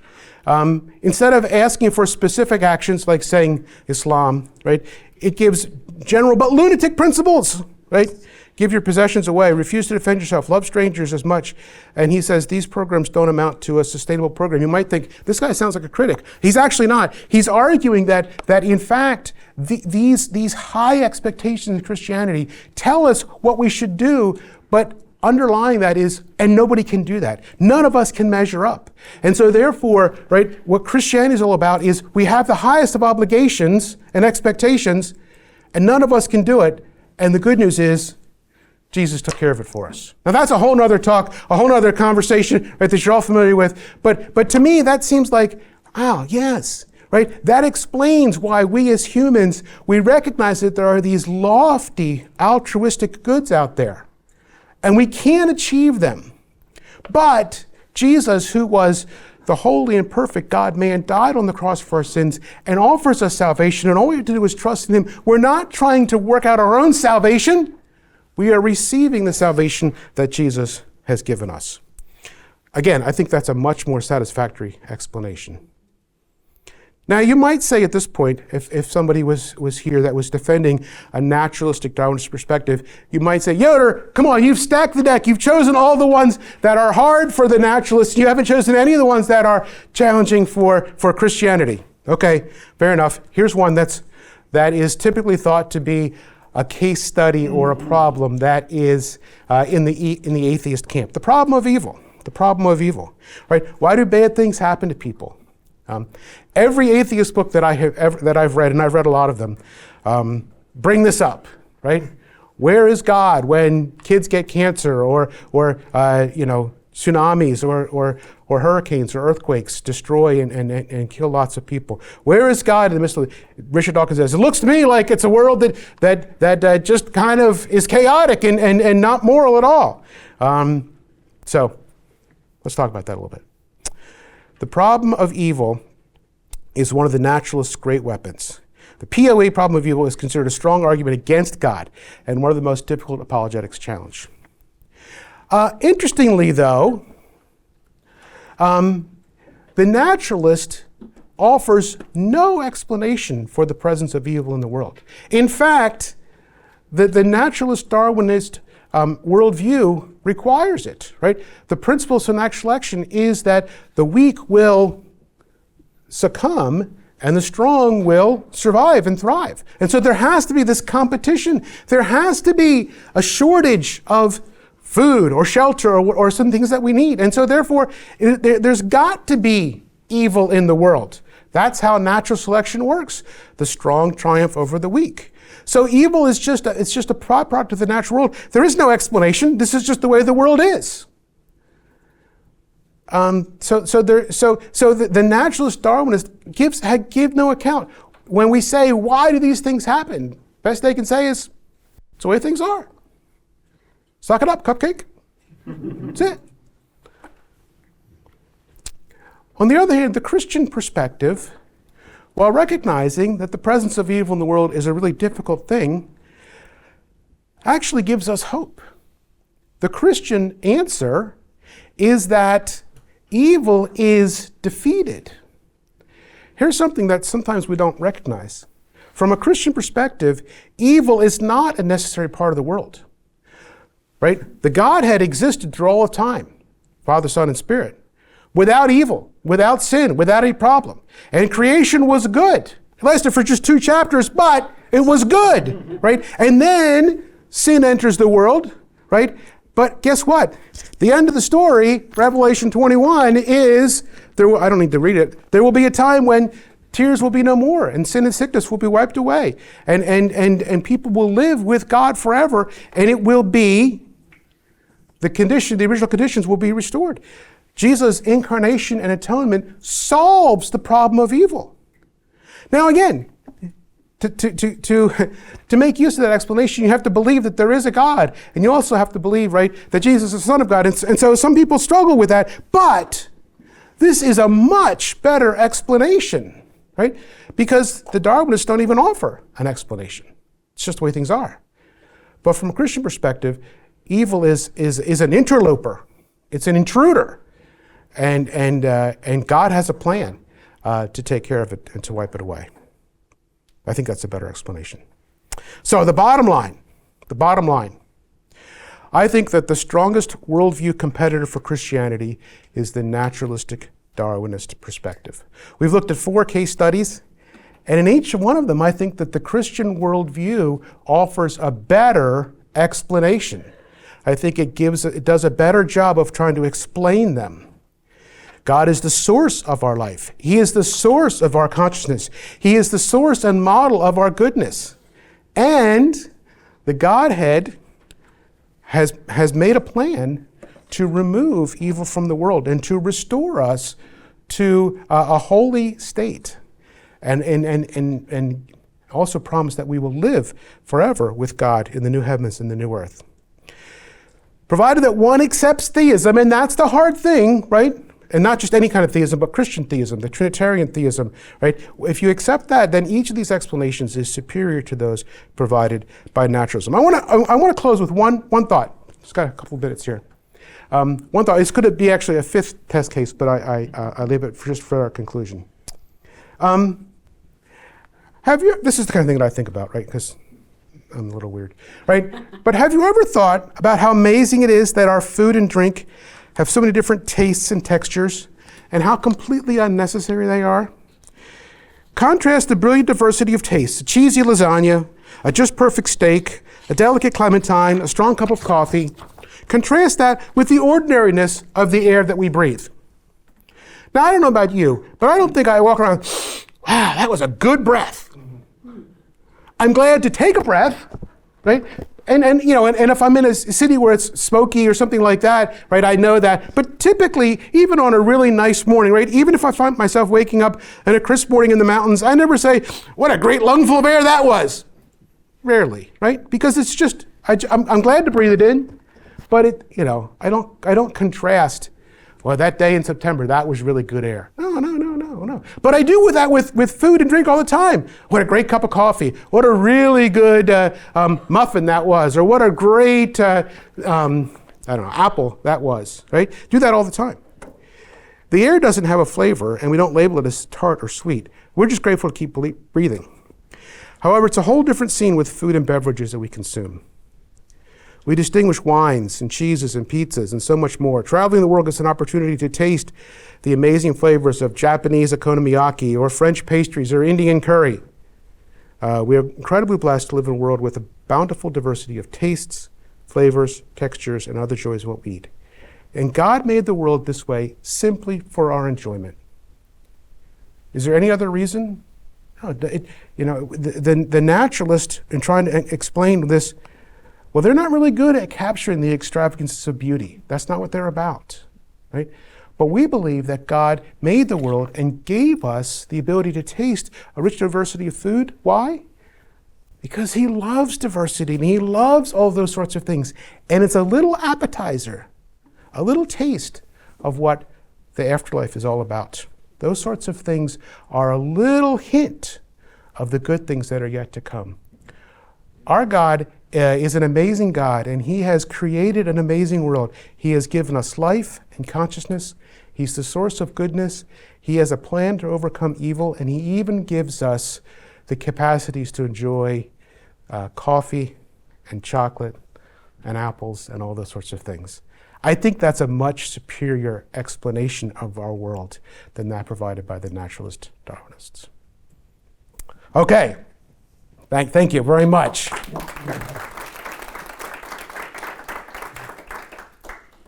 Instead of asking for specific actions like saying Islam, right? It gives general but lunatic principles, right? Give your possessions away, refuse to defend yourself, love strangers as much. And he says these programs don't amount to a sustainable program. You might think, this guy sounds like a critic. He's actually not. He's arguing that in fact, these high expectations in Christianity tell us what we should do, but underlying that is, and nobody can do that. None of us can measure up. And so therefore, right, what Christianity is all about is we have the highest of obligations and expectations, and none of us can do it. And the good news is, Jesus took care of it for us. Now that's a whole nother talk, a whole nother conversation, right, that you're all familiar with. But to me, that seems like, wow, yes, right? That explains why we as humans, we recognize that there are these lofty altruistic goods out there. And we can achieve them. But Jesus, who was the holy and perfect God-man, died on the cross for our sins and offers us salvation. And all we have to do is trust in him. We're not trying to work out our own salvation. We are receiving the salvation that Jesus has given us. Again, I think that's a much more satisfactory explanation. Now, you might say at this point, if somebody was here that was defending a naturalistic Darwinist perspective, you might say, Yoder, come on, you've stacked the deck. You've chosen all the ones that are hard for the naturalists. You haven't chosen any of the ones that are challenging for Christianity. Okay, fair enough. Here's one that is typically thought to be a case study or a problem that is in the atheist camp. The problem of evil. The problem of evil. Right? Why do bad things happen to people? Every atheist book that I've read, and I've read a lot of them, bring this up, right? Where is God when kids get cancer or tsunamis or hurricanes or earthquakes destroy and kill lots of people? Where is God in the midst of Richard Dawkins says, it looks to me like it's a world that just kind of is chaotic and not moral at all. So let's talk about that a little bit. The problem of evil is one of the naturalist's great weapons. The POA problem of evil is considered a strong argument against God and one of the most difficult apologetics challenge. Interestingly, though, the naturalist offers no explanation for the presence of evil in the world. In fact, the naturalist Darwinist worldview requires it, right? The principles of natural selection is that the weak will succumb and the strong will survive and thrive. And so there has to be this competition. There has to be a shortage of food or shelter or some things that we need. And so therefore, there's got to be evil in the world. That's how natural selection works. The strong triumph over the weak. So evil is just a byproduct of the natural world. There is no explanation. This is just the way the world is. So the naturalist Darwinist give no account. When we say, why do these things happen? Best they can say is, it's the way things are. Suck it up, cupcake. That's it. On the other hand, the Christian perspective, while recognizing that the presence of evil in the world is a really difficult thing, actually gives us hope. The Christian answer is that evil is defeated. Here's something that sometimes we don't recognize. From a Christian perspective, evil is not a necessary part of the world. Right? The Godhead existed through all of time, Father, Son, and Spirit, without evil, without sin, without any problem. And creation was good. It lasted for just 2 chapters, but it was good, right? And then sin enters the world, right? But guess what? The end of the story, Revelation 21, is, I don't need to read it, there will be a time when tears will be no more, and sin and sickness will be wiped away, and people will live with God forever, and it will be, the original conditions will be restored. Jesus' incarnation and atonement solves the problem of evil. Now again, to make use of that explanation, you have to believe that there is a God, and you also have to believe, right, that Jesus is the Son of God. And so some people struggle with that, but this is a much better explanation, right? Because the Darwinists don't even offer an explanation. It's just the way things are. But from a Christian perspective, evil is an interloper. It's an intruder, and God has a plan to take care of it and to wipe it away. I think that's a better explanation. So the bottom line, I think that the strongest worldview competitor for Christianity is the naturalistic Darwinist perspective. We've looked at 4 case studies, and in each one of them, I think that the Christian worldview offers a better explanation. I think it does a better job of trying to explain them. God is the source of our life. He is the source of our consciousness. He is the source and model of our goodness. And the Godhead has made a plan to remove evil from the world and to restore us to a holy state. And also promise that we will live forever with God in the new heavens and the new earth. Provided that one accepts theism, and that's the hard thing, right? And not just any kind of theism, but Christian theism, the Trinitarian theism, right? If you accept that, then each of these explanations is superior to those provided by naturalism. I want to close with one thought. Just got a couple minutes here. One thought. This could be actually a 5th test case, but I leave it just for our conclusion. This is the kind of thing that I think about, right? Because I'm a little weird, right? But have you ever thought about how amazing it is that our food and drink have so many different tastes and textures, and how completely unnecessary they are? Contrast the brilliant diversity of tastes: a cheesy lasagna, a just perfect steak, a delicate clementine, a strong cup of coffee. Contrast that with the ordinariness of the air that we breathe. Now, I don't know about you, but I don't think I walk around, wow, that was a good breath. I'm glad to take a breath, right? And if I'm in a city where it's smoky or something like that, right, I know that. But typically, even on a really nice morning, right, even if I find myself waking up on a crisp morning in the mountains, I never say, what a great lungful of air that was. Rarely, right? Because it's just, I'm glad to breathe it in, but I don't contrast, well, that day in September, that was really good air. No. But I do that with food and drink all the time. What a great cup of coffee. What a really good muffin that was. Or what a great, apple that was, right? Do that all the time. The air doesn't have a flavor, and we don't label it as tart or sweet. We're just grateful to keep breathing. However, it's a whole different scene with food and beverages that we consume. We distinguish wines and cheeses and pizzas and so much more. Traveling the world gives an opportunity to taste the amazing flavors of Japanese okonomiyaki or French pastries or Indian curry. We are incredibly blessed to live in a world with a bountiful diversity of tastes, flavors, textures, and other joys of what we eat. And God made the world this way simply for our enjoyment. Is there any other reason? No. The naturalist, in trying to explain this, well, they're not really good at capturing the extravagances of beauty. That's not what they're about, right? But we believe that God made the world and gave us the ability to taste a rich diversity of food. Why? Because he loves diversity and he loves all those sorts of things. And it's a little appetizer, a little taste of what the afterlife is all about. Those sorts of things are a little hint of the good things that are yet to come. our God is an amazing God, and he has created an amazing world. He has given us life and consciousness. He's the source of goodness. He has a plan to overcome evil, and he even gives us the capacities to enjoy coffee and chocolate and apples and all those sorts of things. I think that's a much superior explanation of our world than that provided by the naturalist Darwinists. Okay. Thank you very much.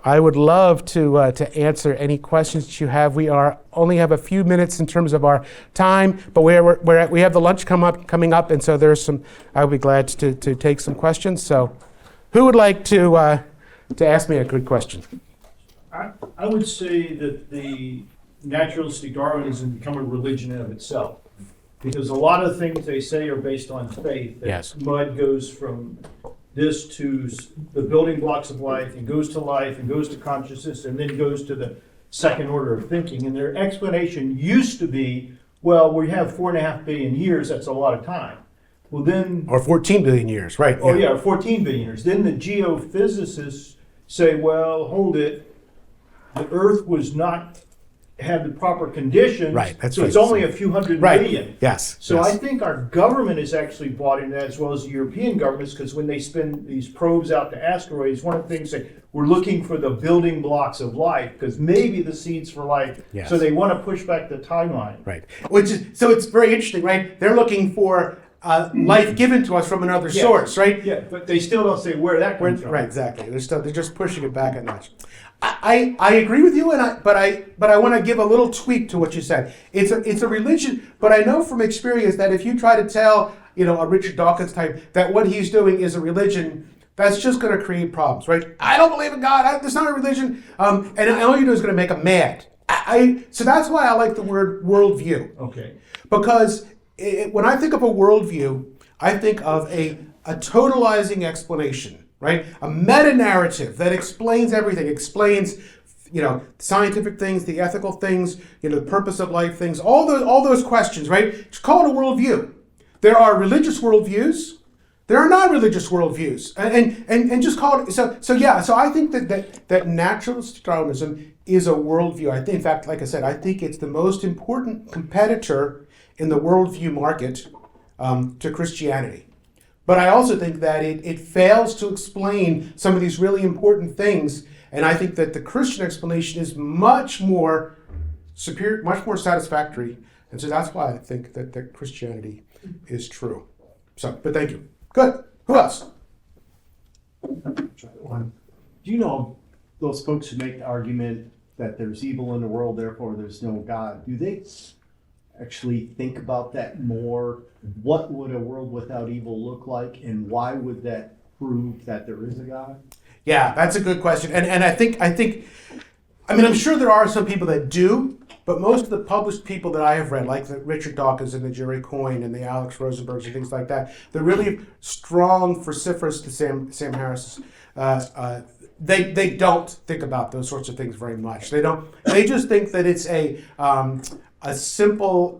I would love to answer any questions that you have. We only have a few minutes in terms of our time, but we have the lunch coming up, and so there's some. I would be glad to take some questions. So, who would like to ask me a good question? I would say that the naturalistic Darwinism become a religion in of itself, because a lot of things they say are based on faith. That Yes. Mud goes from this to the building blocks of life, and goes to life, and goes to consciousness, and then goes to the second order of thinking. And their explanation used to be, well, we have 4.5 billion years, that's a lot of time. Well then... Or 14 billion years, right. Oh yeah, 14 billion years. Then the geophysicists say, well, hold it, the Earth was not... have the proper conditions, right, that's so right. It's only a few hundred right. million. Yes. So yes. I think our government is actually bought into that, as well as the European governments, because when they spend these probes out to asteroids, one of the things that we're looking for the building blocks of life, because maybe the seeds for life. Yes. So they want to push back the timeline. Right. So it's very interesting, right? They're looking for life given to us from another source, right? Yeah, but they still don't say where that comes from. Right, exactly. They're just pushing it back a notch. I agree with you, but I want to give a little tweak to what you said. It's a religion, but I know from experience that if you try to tell a Richard Dawkins type that what he's doing is a religion, that's just going to create problems, right? I don't believe in God. It's not a religion, and all you do is going to make them mad. So that's why I like the word worldview. Okay. Because when I think of a worldview, I think of a totalizing explanation. Right? A meta-narrative that explains everything, explains, scientific things, the ethical things, the purpose of life things, all those questions, right? Just call it a worldview. There are religious worldviews. There are non-religious worldviews, and just call it so. I think that naturalist Darwinism is a worldview. I think, in fact, like I said, I think it's the most important competitor in the worldview market to Christianity. But I also think that it fails to explain some of these really important things, and I think that the Christian explanation is much more superior, much more satisfactory, and so that's why I think that Christianity is true. So, but thank you. Good. Who else? Do you know those folks who make the argument that there's evil in the world, therefore there's no God? Do they actually think about that more? What would a world without evil look like, and why would that prove that there is a God? Yeah, that's a good question, and I think I'm sure there are some people that do, but most of the published people that I have read, like the Richard Dawkins and the Jerry Coyne and the Alex Rosenbergs and things like that, they're really strong, vociferous to Sam Harris. They don't think about those sorts of things very much. They don't. They just think that it's a simple,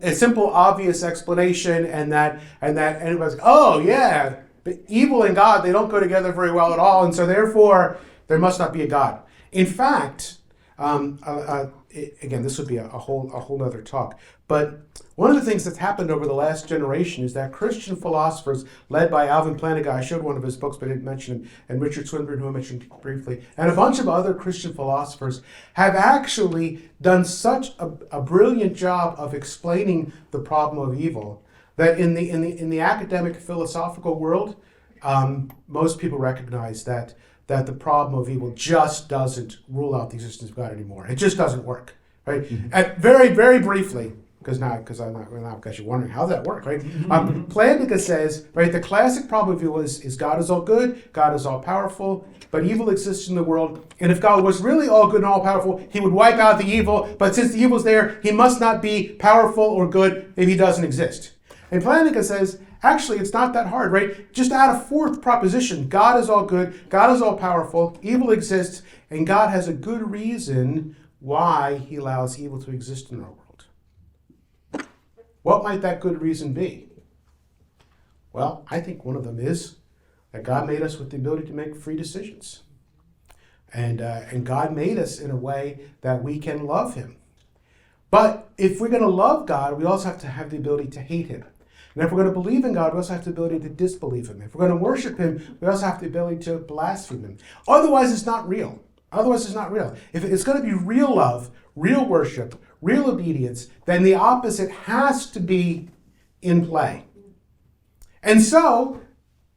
obvious explanation, and that anybody's like, oh yeah, the evil and God, they don't go together very well at all, and so therefore there must not be a God. In fact, again, this would be a whole other talk, but one of the things that's happened over the last generation is that Christian philosophers, led by Alvin Plantinga, I showed one of his books but I didn't mention him, and Richard Swinburne, who I mentioned briefly, and a bunch of other Christian philosophers have actually done such a brilliant job of explaining the problem of evil that in the academic philosophical world, most people recognize that the problem of evil just doesn't rule out the existence of God anymore. It just doesn't work, right? Mm-hmm. And very, very briefly, because you're wondering how that work, right? Plantinga says, right, the classic problem of evil is God is all good, God is all powerful, but evil exists in the world, and if God was really all good and all powerful, he would wipe out the evil, but since the evil's there, he must not be powerful or good if he doesn't exist. And Plantinga says, actually, it's not that hard, right? Just add a fourth proposition. God is all good, God is all powerful, evil exists, and God has a good reason why he allows evil to exist in our world. What might that good reason be? Well, I think one of them is that God made us with the ability to make free decisions. And God made us in a way that we can love him. But if we're going to love God, we also have to have the ability to hate him. And if we're going to believe in God, we also have the ability to disbelieve him. If we're going to worship him, we also have the ability to blaspheme him. Otherwise, it's not real. If it's going to be real love, real worship, real obedience, then the opposite has to be in play. And so,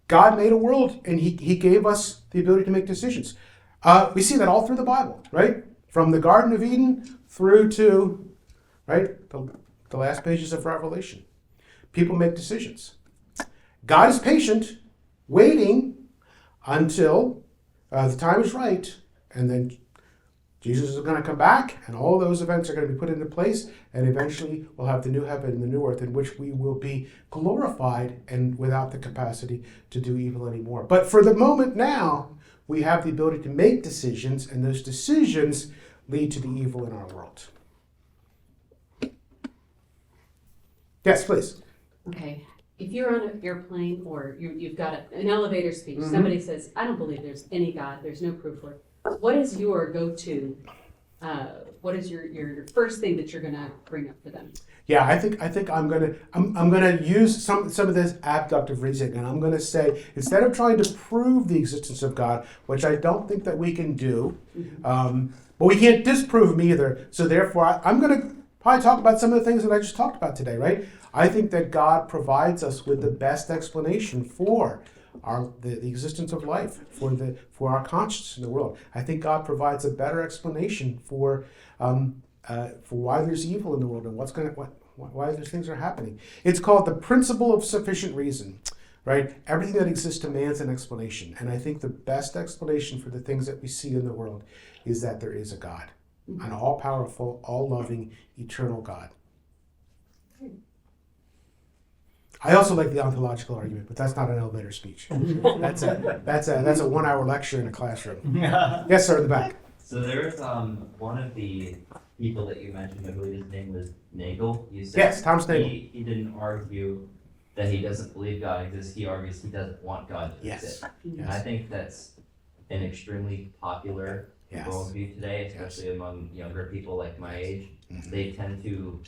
God made a world, and he gave us the ability to make decisions. We see that all through the Bible, right? From the Garden of Eden through to, right, the last pages of Revelation. People make decisions. God is patient, waiting until the time is right, and then Jesus is going to come back, and all those events are going to be put into place, and eventually we'll have the new heaven and the new earth in which we will be glorified and without the capacity to do evil anymore. But for the moment now, we have the ability to make decisions, and those decisions lead to the evil in our world. Yes, please. Okay. If you're on an airplane or you've got an elevator speech, somebody says, I don't believe there's any God, there's no proof for it. What is your go-to? What is your first thing that you're going to bring up for them? Yeah, I think I'm gonna use some of this abductive reasoning, and I'm gonna say, instead of trying to prove the existence of God, which I don't think that we can do, but we can't disprove him either. So therefore, I'm gonna probably talk about some of the things that I just talked about today, right? I think that God provides us with the best explanation for the existence of life, for our conscience in the world. I think God provides a better explanation for why there's evil in the world and why those things are happening. It's called the principle of sufficient reason, right? Everything that exists demands an explanation, and I think the best explanation for the things that we see in the world is that there is a God, an all-powerful, all-loving, eternal God. I also like the ontological argument, but that's not an elevator speech. That's a 1-hour lecture in a classroom. Yes, sir, in the back. So there was one of the people that you mentioned, I believe his name was Nagel. You said Yes, Tom Nagel. He didn't argue that he doesn't believe God exists. He argues he doesn't want God to Yes. exist. Yes. And I think that's an extremely popular Yes. worldview today, especially among younger people like my age. They tend to,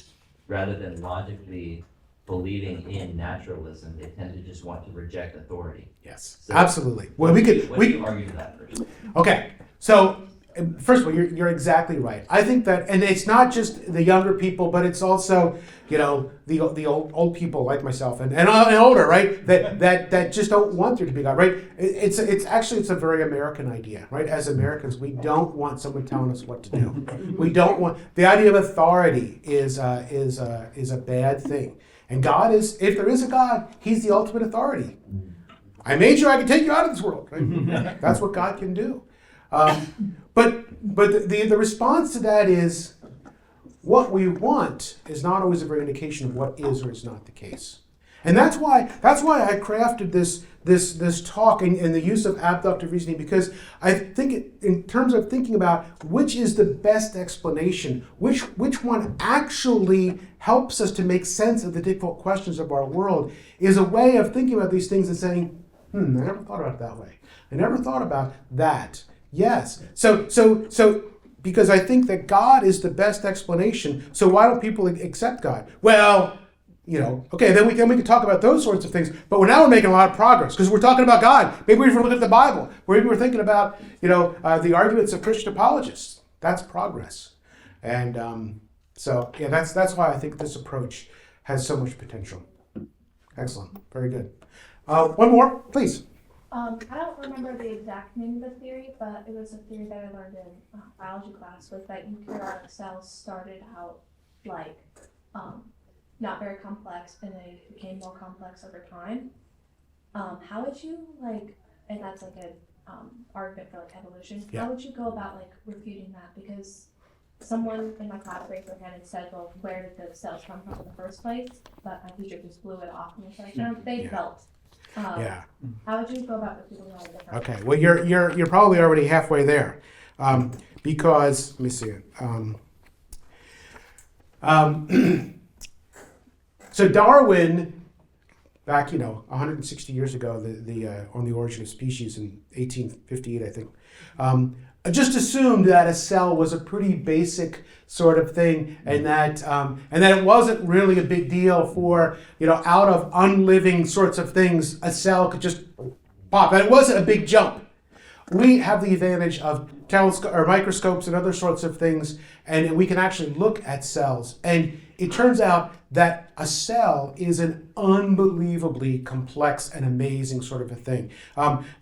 rather than logically believing in naturalism, they tend to just want to reject authority. Yes, So absolutely. Well, What do you argue to that first? Okay, so first of all, you're exactly right. I think that, and it's not just the younger people, but it's also the old people like myself and older, right? That just don't want there to be God, right? It's a very American idea, right? As Americans, we don't want someone telling us what to do. We don't want the idea of authority is a bad thing. And God is, if there is a God, he's the ultimate authority. I made sure I could take you out of this world, right? That's what God can do. But the response to that is, what we want is not always a very indication of what is or is not the case. And that's why I crafted this talk in the use of abductive reasoning, because I think in terms of thinking about which is the best explanation, which one actually helps us to make sense of the difficult questions of our world, is a way of thinking about these things and saying, I never thought about it that way. I never thought about that. Yes. So because I think that God is the best explanation, so why don't people accept God? Well, okay, then we can talk about those sorts of things. But we're making a lot of progress because we're talking about God. Maybe we're looking at the Bible. Maybe we're thinking about the arguments of Christian apologists. That's progress. And that's why I think this approach has so much potential. Excellent. Very good. One more, please. I don't remember the exact name of the theory, but it was a theory that I learned in biology class, was that eukaryotic cells started out like not very complex, and they became more complex over time. How would you and that's like an argument for evolution. Yeah. How would you go about refuting that? Because someone in my class raised their hand and said, "Well, where did the cells come from in the first place?" But my teacher just blew it off and was like, "No, they developed." Yeah. How would you go about refuting that differently? Okay. Well, you're probably already halfway there, because let me see it. So Darwin back, 160 years ago, on the Origin of Species in 1858, I think, just assumed that a cell was a pretty basic sort of thing, and that it wasn't really a big deal for, out of unliving sorts of things, a cell could just pop. And it wasn't a big jump. We have the advantage of microscopes and other sorts of things, and we can actually look at cells. And it turns out that a cell is an unbelievably complex and amazing sort of a thing.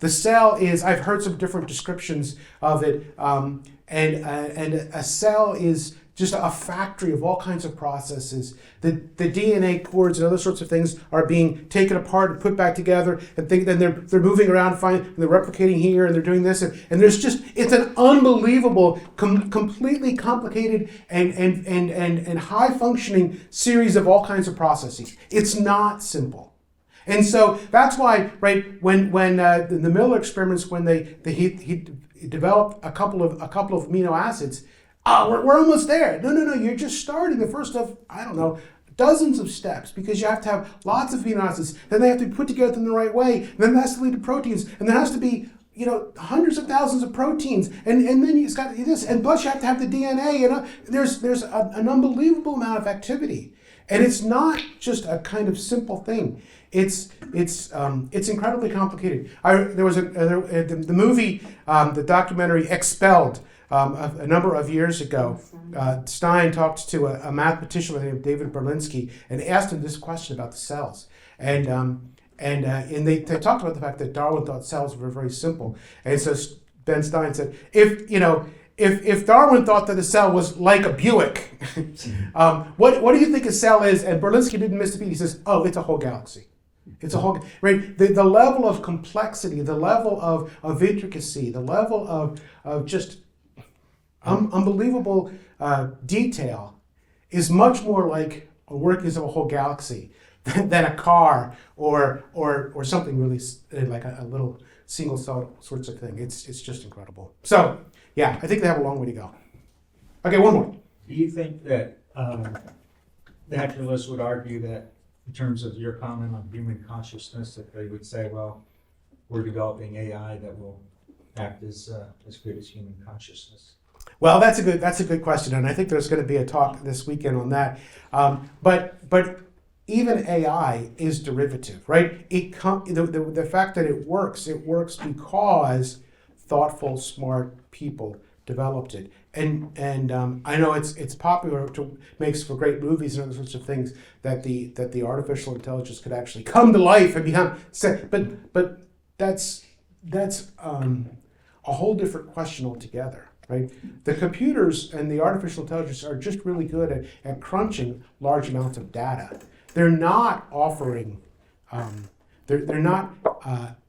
The cell is, I've heard some different descriptions of it, and a cell is just a factory of all kinds of processes. The DNA cords and other sorts of things are being taken apart and put back together, and then they're moving around, and they're replicating here, and they're doing this, and there's just, it's an unbelievable, completely complicated and high functioning series of all kinds of processes. It's not simple. And so that's why, right, when the Miller experiments, when he developed a couple of amino acids, we're almost there. No, you're just starting the first of, dozens of steps, because you have to have lots of amino acids, then they have to be put together in the right way, and then it has to lead to proteins, and there has to be, hundreds of thousands of proteins, and then you've got this, and plus you have to have the DNA, there's an unbelievable amount of activity. And it's not just a kind of simple thing. It's incredibly complicated. There was the movie, the documentary Expelled, a number of years ago. Stein talked to a mathematician named David Berlinski and asked him this question about the cells. And they talked about the fact that Darwin thought cells were very simple. And so Ben Stein said, if Darwin thought that a cell was like a Buick, what do you think a cell is? And Berlinski didn't miss a beat. He says, oh, it's a whole galaxy. It's a whole, right? The level of complexity, the level of intricacy, the level of just unbelievable detail is much more like a workings of a whole galaxy than a car or something really like a little single cell sorts of thing. It's just incredible. So yeah, I think they have a long way to go. Okay, one more. Do you think that naturalists would argue that, in terms of your comment on human consciousness, that they would say, well, we're developing AI that will act as good as human consciousness? Well, that's a good question, and I think there's going to be a talk this weekend on that. But even AI is derivative, right? The fact that it works because thoughtful, smart people developed it, and I know it's popular, makes for great movies and other sorts of things, that the artificial intelligence could actually come to life and become, but that's a whole different question altogether. Right? The computers and the artificial intelligence are just really good at crunching large amounts of data. They're not offering, they're not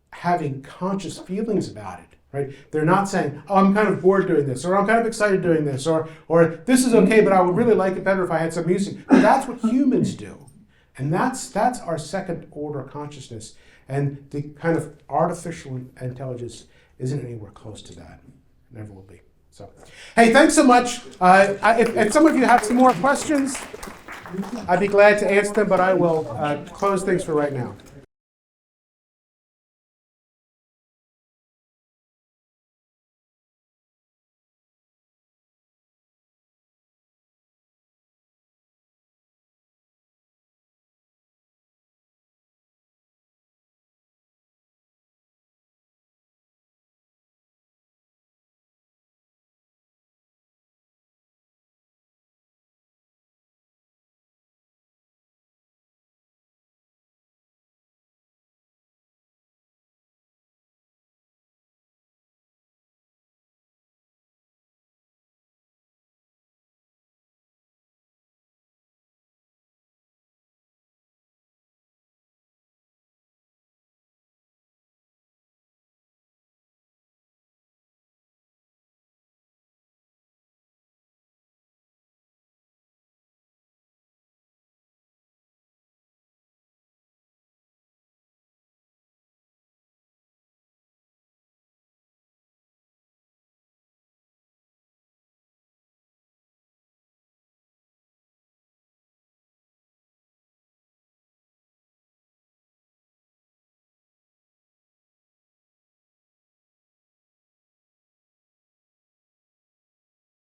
having conscious feelings about it. Right? They're not saying, oh, I'm kind of bored doing this, or I'm kind of excited doing this, or this is okay, but I would really like it better if I had some music. But that's what humans do. And that's our second order consciousness. And the kind of artificial intelligence isn't anywhere close to that. Never will be. So, hey, thanks so much. If some of you have some more questions, I'd be glad to answer them, but I will close things for right now.